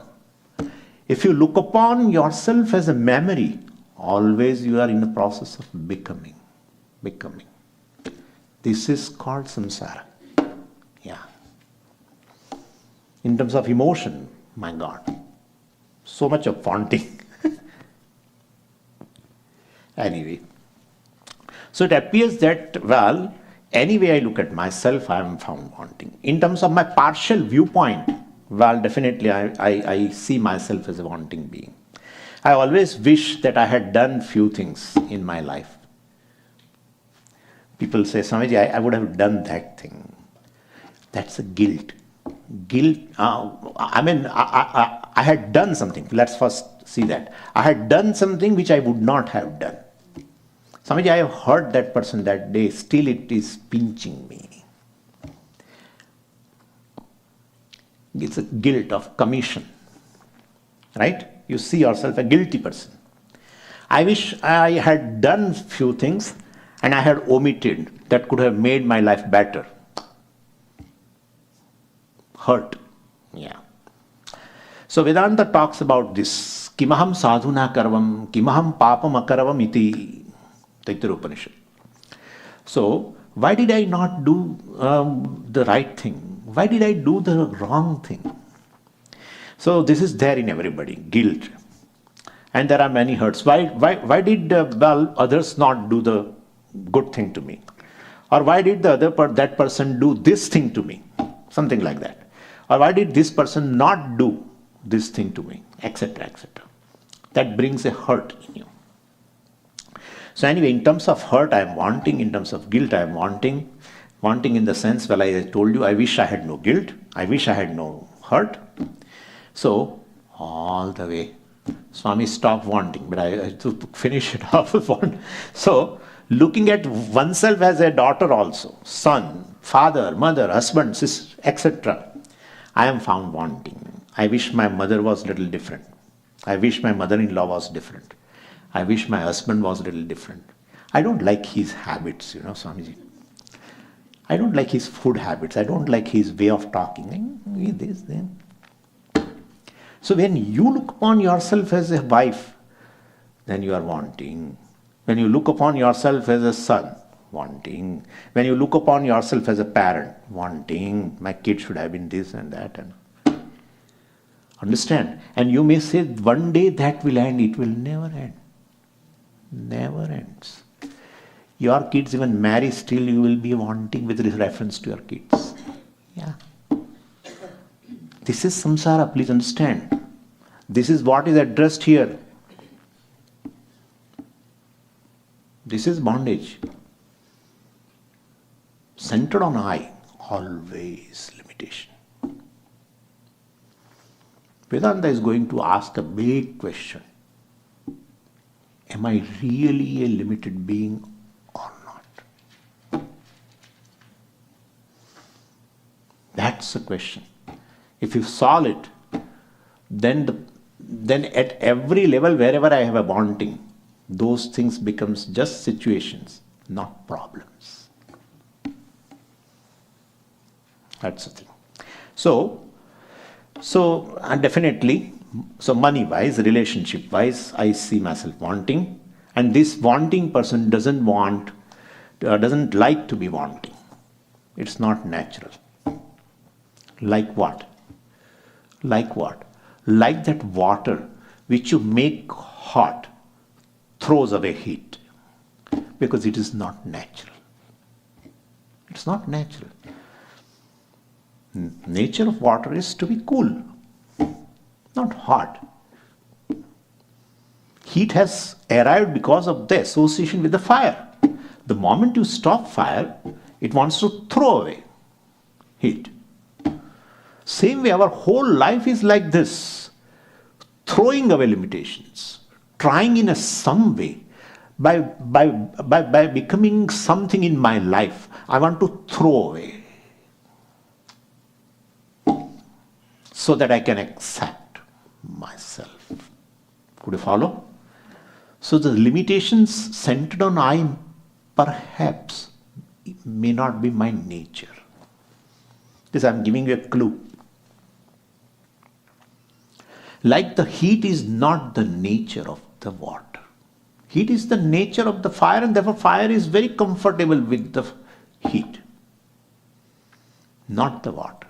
A: If you look upon yourself as a memory, always you are in the process of becoming. This is called samsara. Yeah. In terms of emotion, my God, so much of wanting. Anyway, so it appears that, well, any way I look at myself, I am found wanting. In terms of my partial viewpoint, well, definitely I see myself as a wanting being. I always wish that I had done few things in my life. People say, Swamiji, I would have done that thing. That's a guilt. Guilt, I had done something. Let's first see that. I had done something which I would not have done. Swamiji, I have hurt that person that day, still it is pinching me. It's a guilt of commission. Right? You see yourself a guilty person. I wish I had done few things and I had omitted that could have made my life better. Hurt. Yeah. So Vedanta talks about this. Kimaham sadhuna karvam, kimaham papam akaravam iti. Etymology of Upanishad. So, why did I not do the right thing? Why did I do the wrong thing? So, this is there in everybody, guilt. And there are many hurts. Why did others not do the good thing to me? Or why did that person do this thing to me? Something like that. Or why did this person not do this thing to me? Etc. etc. That brings a hurt in you. So anyway, in terms of hurt, I am wanting. In terms of guilt, I am wanting. Wanting in the sense, well, I told you, I wish I had no guilt. I wish I had no hurt. So, all the way, Swami stopped wanting, but I to finish it off with one. So, looking at oneself as a daughter also, son, father, mother, husband, sister, etc. I am found wanting. I wish my mother was a little different. I wish my mother-in-law was different. I wish my husband was a little different. I don't like his habits, Swamiji. I don't like his food habits. I don't like his way of talking. This, then. So when you look upon yourself as a wife, then you are wanting. When you look upon yourself as a son, wanting. When you look upon yourself as a parent, wanting. My kid should have been this and that. Understand? And you may say, one day that will end. It will never end. Never ends. Your kids even marry, still you will be wanting with reference to your kids. Yeah. This is samsara, please understand. This is what is addressed here. This is bondage. Centered on I, always limitation. Vedanta is going to ask a big question. Am I really a limited being or not? That's the question. If you solve it, then at every level, wherever I have a wanting, those things becomes just situations, not problems. That's the thing. So definitely, so money-wise, relationship-wise, I see myself wanting, and this wanting person doesn't like to be wanting. It's not natural. Like what? Like what? Like that water which you make hot throws away heat because it is not natural. It's not natural. Nature of water is to be cool, not hot. Heat has arrived because of the association with the fire. The moment you stop fire, it wants to throw away heat. Same way, our whole life is like this, throwing away limitations, trying in some way, by becoming something in my life, I want to throw away so that I can accept myself. Could you follow? So the limitations centered on I perhaps may not be my nature. This I am giving you a clue. Like the heat is not the nature of the water. Heat is the nature of the fire, and therefore fire is very comfortable with the heat, not the water.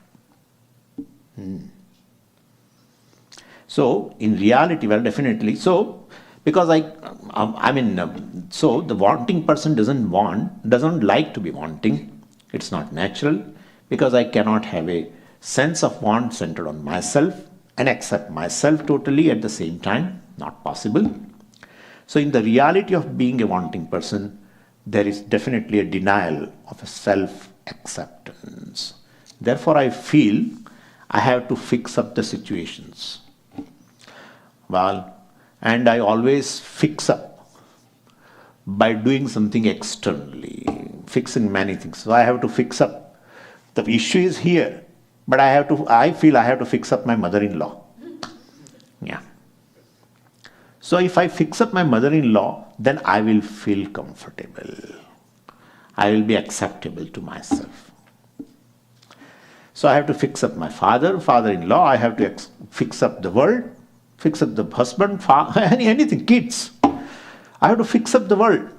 A: So in reality, well, definitely. So because so the wanting person doesn't like to be wanting. It's not natural, because I cannot have a sense of want centered on myself and accept myself totally at the same time. Not possible. So in the reality of being a wanting person, there is definitely a denial of a self-acceptance. Therefore, I feel I have to fix up the situations. Well, and I always fix up by doing something externally, fixing many things. So I have to fix up. The issue is here, but I feel I have to fix up my mother-in-law. Yeah. So if I fix up my mother-in-law, then I will feel comfortable. I will be acceptable to myself. So I have to fix up my father-in-law. I have to fix up the world, fix up the husband, anything, kids. I have to fix up the world.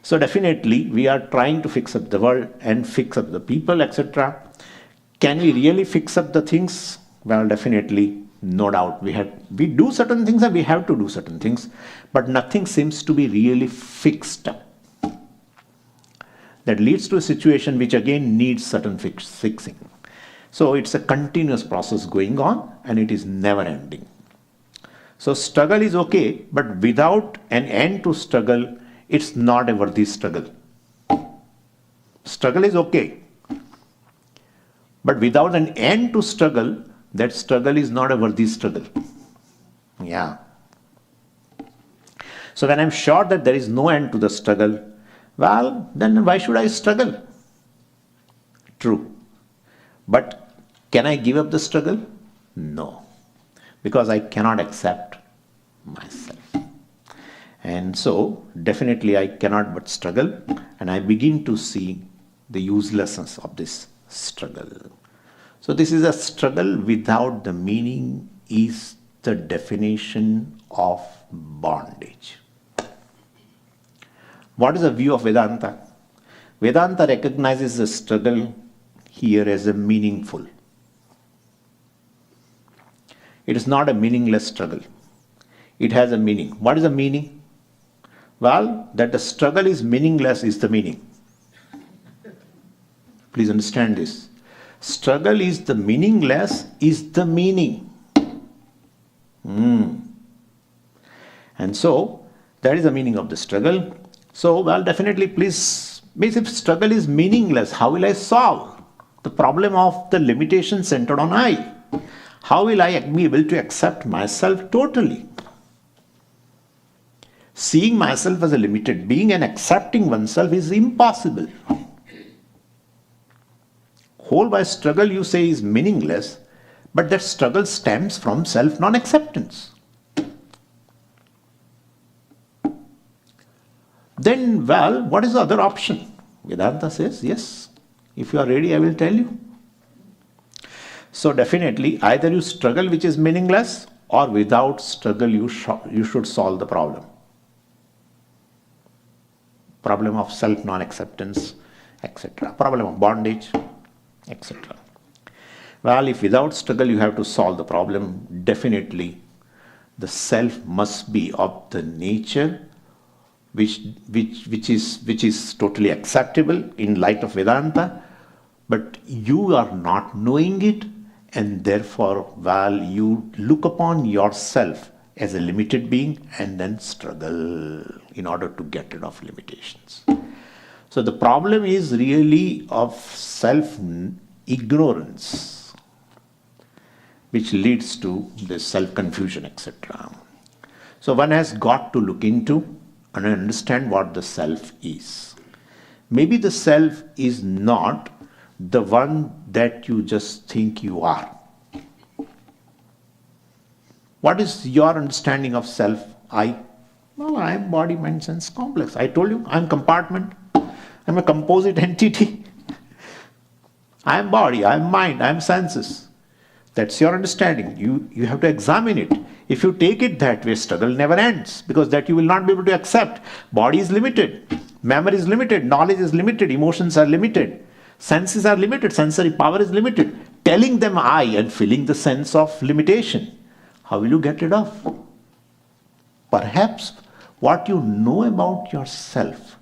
A: So definitely we are trying to fix up the world and fix up the people, etc. Can we really fix up the things? Well, definitely. No doubt, we do certain things and we have to do certain things, but nothing seems to be really fixed up. That leads to a situation which again needs certain fixing. So it's a continuous process going on, and it is never ending. So struggle is okay, but without an end to struggle, it's not a worthy struggle. Struggle is okay, but without an end to struggle, that struggle is not a worthy struggle. Yeah. So when I'm sure that there is no end to the struggle, well, then why should I struggle? True. But can I give up the struggle? No. Because I cannot accept myself. And so, definitely I cannot but struggle, and I begin to see the uselessness of this struggle. So this is a struggle without the meaning is the definition of bondage. What is the view of Vedanta? Vedanta recognizes the struggle here as a meaningful. It is not a meaningless struggle. It has a meaning. What is the meaning? Well, that the struggle is meaningless is the meaning. Please understand this. Struggle is the meaningless is the meaning. And so, that is the meaning of the struggle. So, well, definitely, please, if struggle is meaningless, how will I solve the problem of the limitation centered on I? How will I be able to accept myself totally? Seeing myself as a limited being and accepting oneself is impossible. Whole by struggle you say is meaningless, but that struggle stems from self-non-acceptance. Then, well, what is the other option? Vedanta says, yes, if you are ready, I will tell you. So definitely, either you struggle which is meaningless, or without struggle you should solve the problem. Problem of self-non-acceptance etc. Problem of bondage, etc. Well, if without struggle you have to solve the problem, definitely the self must be of the nature which is totally acceptable in light of Vedanta, but you are not knowing it, and therefore, while you look upon yourself as a limited being and then struggle in order to get rid of limitations. So the problem is really of self-ignorance, which leads to this self-confusion, etc. So one has got to look into and understand what the self is. Maybe the self is not the one that you just think you are. What is your understanding of self? I? Well, I am body, mind, sense complex. I told you, I am compartment. I am a composite entity. I am body, I am mind, I am senses. That's your understanding. You have to examine it. If you take it that way, struggle never ends, because that you will not be able to accept. Body is limited, memory is limited, knowledge is limited, emotions are limited, senses are limited, sensory power is limited. Telling them I and feeling the sense of limitation, how will you get rid of? Perhaps what you know about yourself,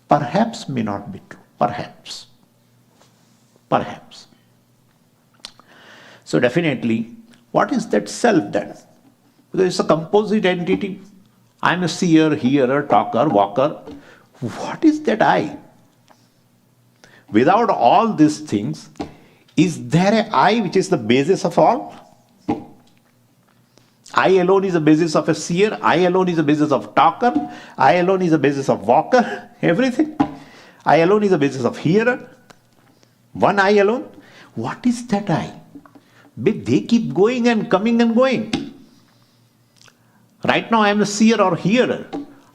A: perhaps may not be true. Perhaps. Perhaps. So definitely, what is that self then? Because it's a composite entity. I'm a seer, hearer, talker, walker. What is that I? Without all these things, is there an I which is the basis of all? I alone is the basis of a seer. I alone is the basis of talker. I alone is the basis of walker. Everything. I alone is the basis of hearer. One I alone. What is that I? But they keep going and coming and going. Right now I am a seer or hearer.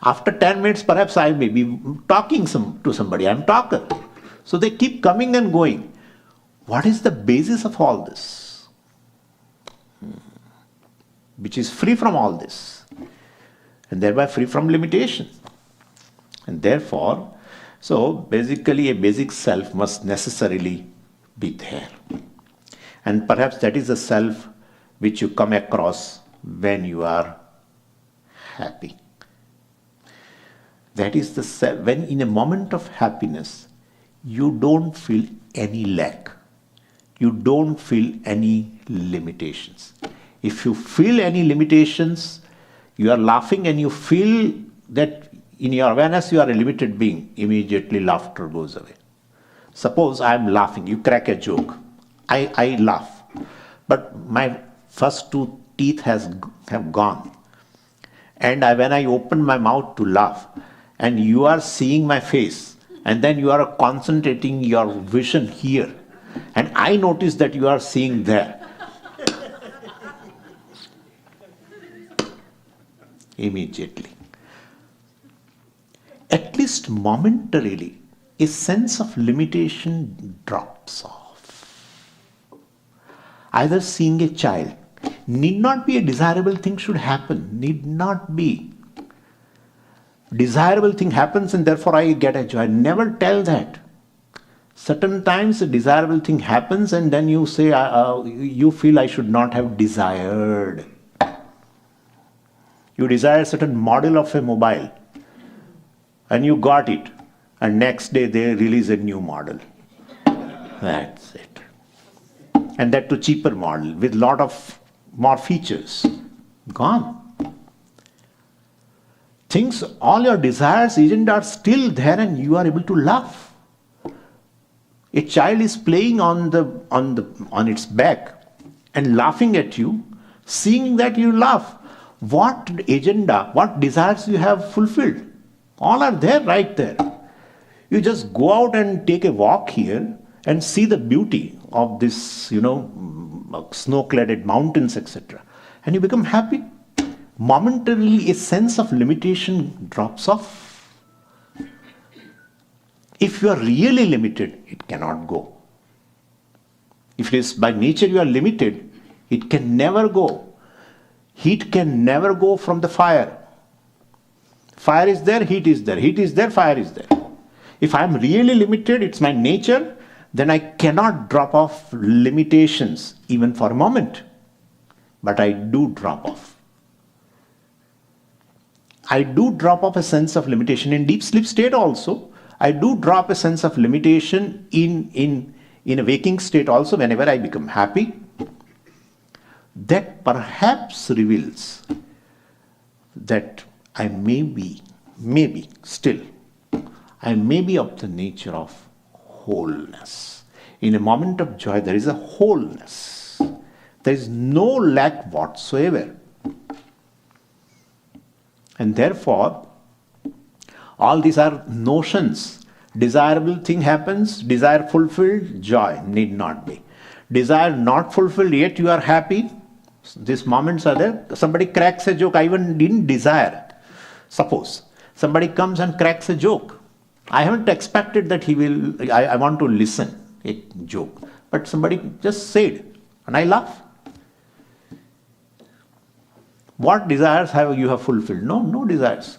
A: After 10 minutes perhaps I may be talking to somebody. I am talker. So they keep coming and going. What is the basis of all this? Which is free from all this. And thereby free from limitation. And therefore, so basically a basic self must necessarily be there. And perhaps that is the self which you come across when you are happy. That is the self, when in a moment of happiness, you don't feel any lack. You don't feel any limitations. If you feel any limitations, you are laughing and you feel that in your awareness you are a limited being, immediately laughter goes away. Suppose I am laughing, you crack a joke. I laugh, but my first two teeth have gone. And when I open my mouth to laugh, and you are seeing my face, and then you are concentrating your vision here, and I notice that you are seeing there. Immediately. At least momentarily, a sense of limitation drops off. Either seeing a child, need not be a desirable thing should happen, need not be. Desirable thing happens and therefore I get a joy. Never tell that. Certain times a desirable thing happens and then you say, you feel I should not have desired. You desire a certain model of a mobile and you got it, and next day they release a new model. That's it. And that too cheaper model with lot of more features. Gone. Things, all your desires, agent are still there and you are able to laugh. A child is playing on its back and laughing at you, seeing that you laugh. What agenda, what desires you have fulfilled? All are there, right there. You just go out and take a walk here and see the beauty of this, snow-cladded mountains, etc. And you become happy. Momentarily, a sense of limitation drops off. If you are really limited, it cannot go. If it is by nature you are limited, it can never go. Heat can never go from the fire. Fire is there, heat is there. Heat is there, fire is there. If I'm really limited, it's my nature, then I cannot drop off limitations even for a moment. But I do drop off. I do drop off a sense of limitation in deep sleep state also. I do drop a sense of limitation in a waking state also whenever I become happy. That perhaps reveals that I may be still, I may be of the nature of wholeness. In a moment of joy, there is a wholeness. There is no lack whatsoever. And therefore, all these are notions. Desirable thing happens, desire fulfilled, joy need not be. Desire not fulfilled, yet you are happy. These moments are there. Somebody cracks a joke, I even didn't desire. Suppose somebody comes and cracks a joke. I haven't expected that he will, I want to listen a joke. But somebody just said, and I laugh. What desires have you fulfilled? No desires.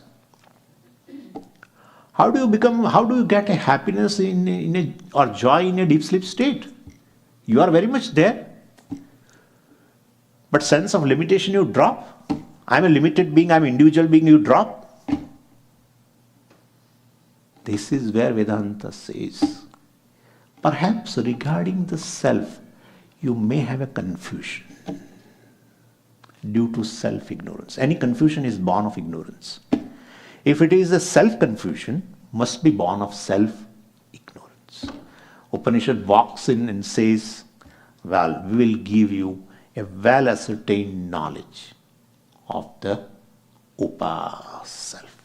A: How do you get a happiness or joy in a deep sleep state? You are very much there. But sense of limitation you drop. I'm a limited being, I'm an individual being, you drop. This is where Vedanta says, perhaps regarding the self, you may have a confusion due to self-ignorance. Any confusion is born of ignorance. If it is a self-confusion, must be born of self-ignorance. Upanishad walks in and says, well, we will give you a well-ascertained knowledge of the Upa-self.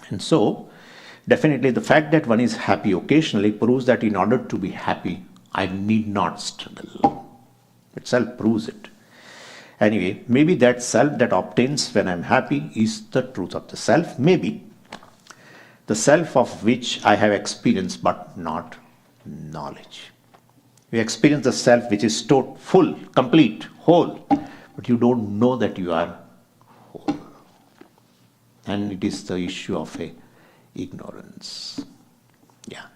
A: And so, definitely the fact that one is happy occasionally proves that in order to be happy, I need not struggle. Itself proves it. Anyway, maybe that self that obtains when I'm happy is the truth of the self. Maybe the self of which I have experience but not knowledge. You experience the self which is full, complete, whole, but you don't know that you are whole. And it is the issue of ignorance. Yeah.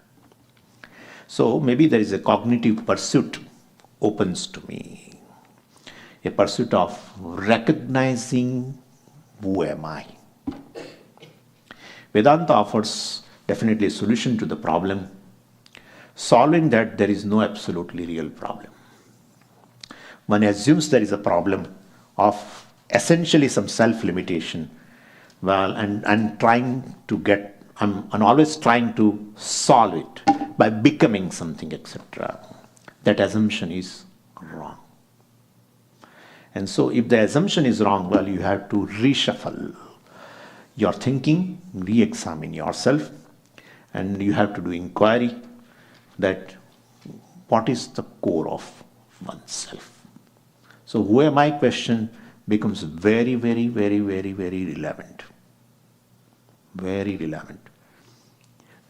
A: So maybe there is a cognitive pursuit opens to me. A pursuit of recognizing who am I. Vedanta offers definitely a solution to the problem. Solving that, there is no absolutely real problem. One assumes there is a problem of essentially some self-limitation. Well, and trying to get, I'm always trying to solve it by becoming something, etc. That assumption is wrong. And so if the assumption is wrong, well, you have to reshuffle your thinking, re-examine yourself, and you have to do inquiry that what is the core of oneself. So who am I question becomes very, very, very, very, very relevant. Very relevant.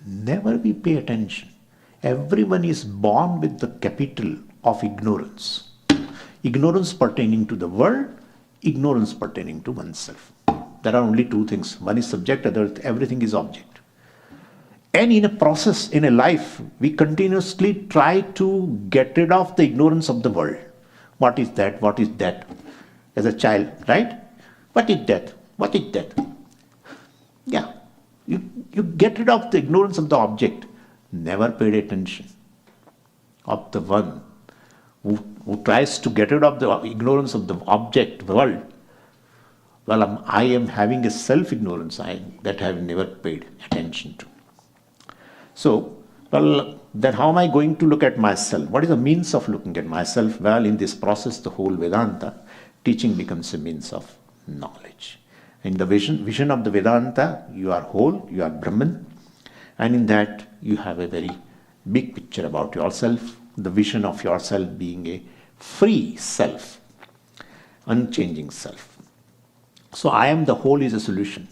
A: Never we pay attention. Everyone is born with the capital of ignorance. Ignorance pertaining to the world, ignorance pertaining to oneself. There are only two things. One is subject, everything is object. And in a process, in a life, we continuously try to get rid of the ignorance of the world. What is that? What is that? As a child, right? What is that? What is that? Yeah. You get rid of the ignorance of the object. Never paid attention of the one who tries to get rid of the ignorance of the object, world. Well, I am having a self-ignorance that I have never paid attention to. So, well, then how am I going to look at myself? What is the means of looking at myself? Well, in this process, the whole Vedanta teaching becomes a means of knowledge. In the vision of the Vedanta, you are whole, you are Brahman, and in that you have a very big picture about yourself, the vision of yourself being a free self, unchanging self. So I am the whole is a solution.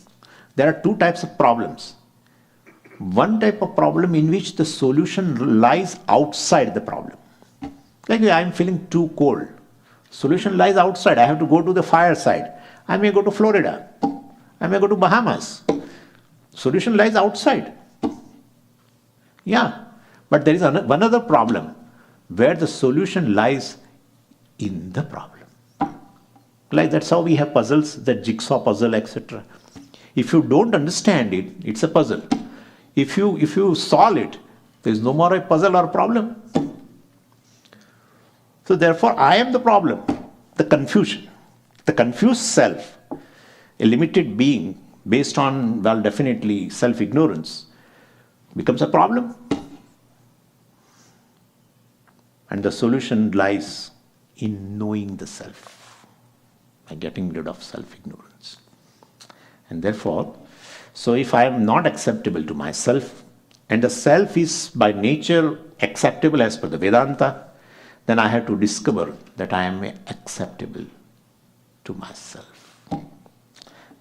A: There are two types of problems. One type of problem in which the solution lies outside the problem. Like I am feeling too cold. Solution lies outside. I have to go to the fireside. I may go to Florida. I may go to Bahamas. Solution lies outside. Yeah, but there is one other problem where the solution lies in the problem. Like that's how we have puzzles, that jigsaw puzzle, etc. If you don't understand it, it's a puzzle. If you solve it, there is no more a puzzle or problem. So therefore, I am the problem, the confusion, the confused self, a limited being based on, well, definitely self-ignorance, becomes a problem. And the solution lies in knowing the self, by getting rid of self-ignorance. And therefore, so if I am not acceptable to myself, and the self is by nature acceptable as per the Vedanta, then I have to discover that I am acceptable to myself.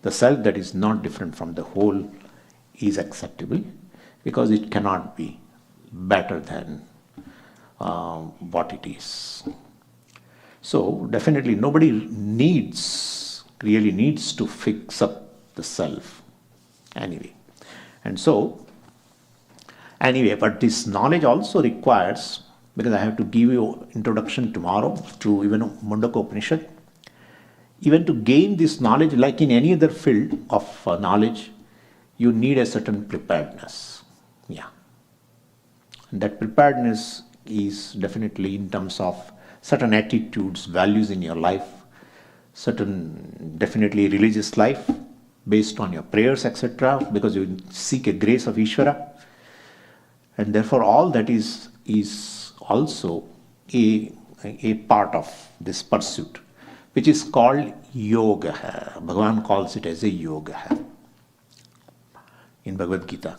A: The self that is not different from the whole is acceptable because it cannot be better than what it is. So definitely nobody really needs to fix up the self anyway. And so, anyway, but this knowledge also requires, because I have to give you introduction tomorrow to even Muṇḍaka Upaniṣad, even to gain this knowledge, like in any other field of knowledge, you need a certain preparedness. Yeah. And that preparedness is definitely in terms of certain attitudes, values in your life, certain definitely religious life based on your prayers, etc., because you seek a grace of Ishvara. And therefore all that is also a part of this pursuit, which is called yoga. Bhagavan calls it as a yoga in Bhagavad Gita.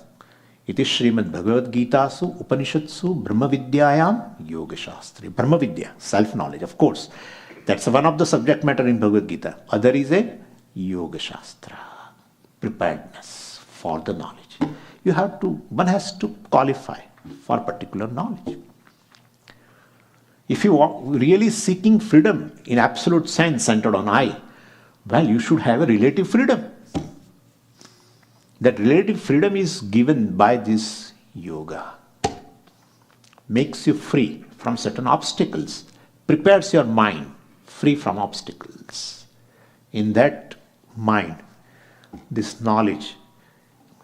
A: Iti Srimad Bhagavad Gitasu Upanishadsu Brahma Vidyayam Yoga Shastri. Brahma Vidya, self-knowledge, of course. That's one of the subject matter in Bhagavad Gita. Other is a Yoga Shastra, preparedness for the knowledge. One has to qualify for particular knowledge. If you are really seeking freedom in absolute sense centered on I, well, you should have a relative freedom. That relative freedom is given by this yoga. Makes you free from certain obstacles, prepares your mind free from obstacles. In that mind, this knowledge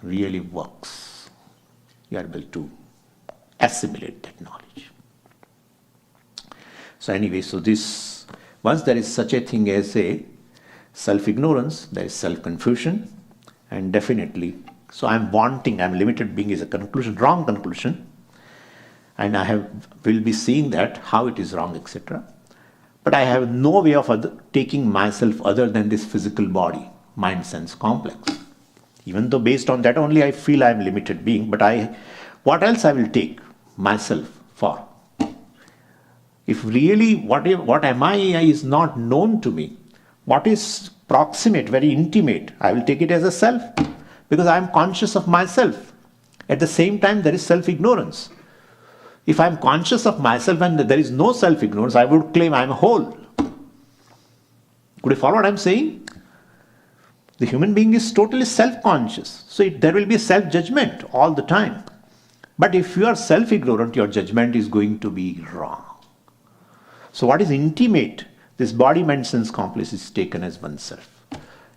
A: really works. You are able to assimilate that knowledge. So anyway, once there is such a thing as a self-ignorance, there is self-confusion, and definitely, so I'm limited being is a conclusion, wrong conclusion, and will be seeing that, how it is wrong, etc. But I have no way of taking myself other than this physical body, mind-sense complex. Even though based on that only I feel I am limited being, but what else I will take myself for? If really what am I is not known to me, what is proximate, very intimate, I will take it as a self, because I am conscious of myself. At the same time, there is self-ignorance. If I am conscious of myself and there is no self-ignorance, I would claim I am whole. Could you follow what I am saying? The human being is totally self-conscious. So there will be self-judgment all the time. But if you are self-ignorant, your judgment is going to be wrong. So what is intimate? This body, mind, sense complex is taken as oneself.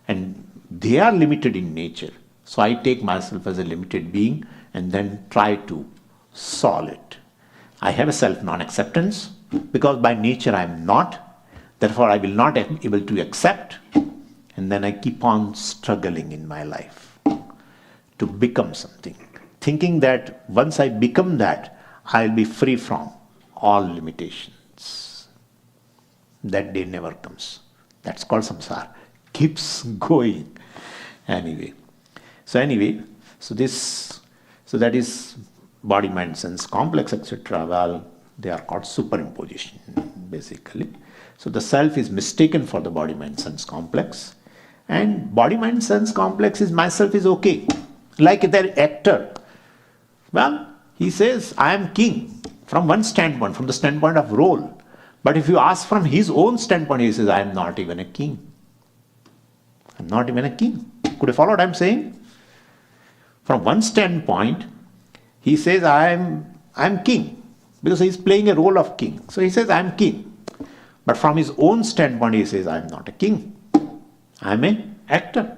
A: And they are limited in nature. So I take myself as a limited being and then try to solve it. I have a self-non-acceptance because by nature I am not. Therefore I will not be able to accept. And then I keep on struggling in my life to become something. Thinking that once I become that, I'll be free from all limitations. That day never comes. That's called samsara. Keeps going. Anyway, so that is body, mind, sense complex, etc. Well, they are called superimposition, basically. So the self is mistaken for the body, mind, sense complex. And body, mind, sense complex is myself is okay. Like that actor. Well, he says, I am king from one standpoint, from the standpoint of role. But if you ask from his own standpoint, he says, I am not even a king. I'm not even a king. Could you follow what I'm saying? From one standpoint, he says, I'm king, because he's playing a role of king. So he says, I'm king. But from his own standpoint, he says, I'm not a king. I'm an actor.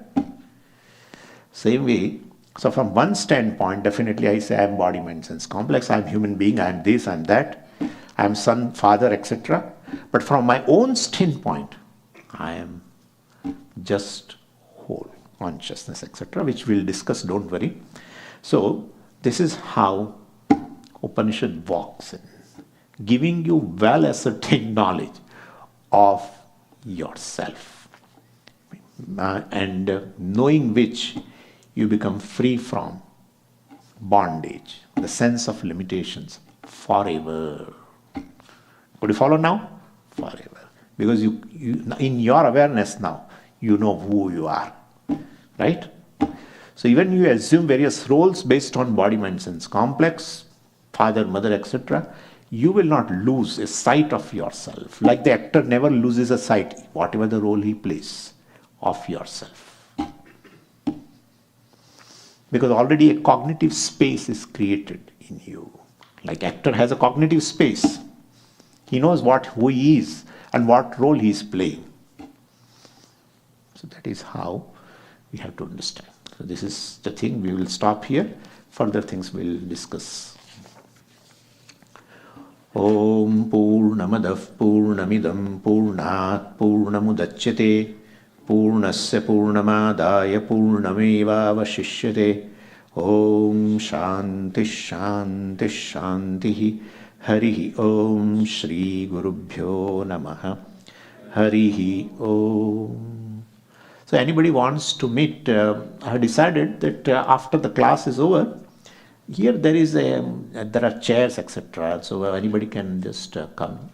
A: Same way, so from one standpoint, definitely I say I'm body, mind, sense complex, I'm human being, I'm this, I'm that, I'm son, father, etc. But from my own standpoint, I am just whole, consciousness, etc., which we'll discuss, don't worry. So this is how Upanishad walks in, giving you well ascertained knowledge of yourself, and knowing which you become free from bondage, the sense of limitations, forever. Could you follow now? Forever. Because you in your awareness now, you know who you are. Right? So even you assume various roles based on body, mind, sense complex, father, mother, etc., you will not lose a sight of yourself. Like the actor never loses a sight, whatever the role he plays, of yourself. Because already a cognitive space is created in you. Like actor has a cognitive space. He knows who he is and what role he is playing. So that is how we have to understand. So this is the thing. We will stop here. Further things we will discuss. Om Purnamadav Purnamidam Purnat Purnamudachyate Purnasya Purnamadaya Purnameva Vashishyate. Om Shanti Shanti Shanti. Harihi Om Shri Gurubhyo Namaha. Harihi Om. So anybody wants to meet, I have decided that after the class is over, here there are chairs, etc. So anybody can just come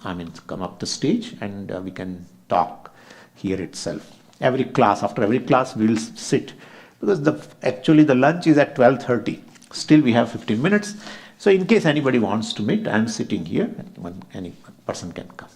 A: up the stage, and we can talk here itself. After every class we will sit, because actually the lunch is at 12:30. Still we have 15 minutes. So in case anybody wants to meet, I am sitting here, and any person can come.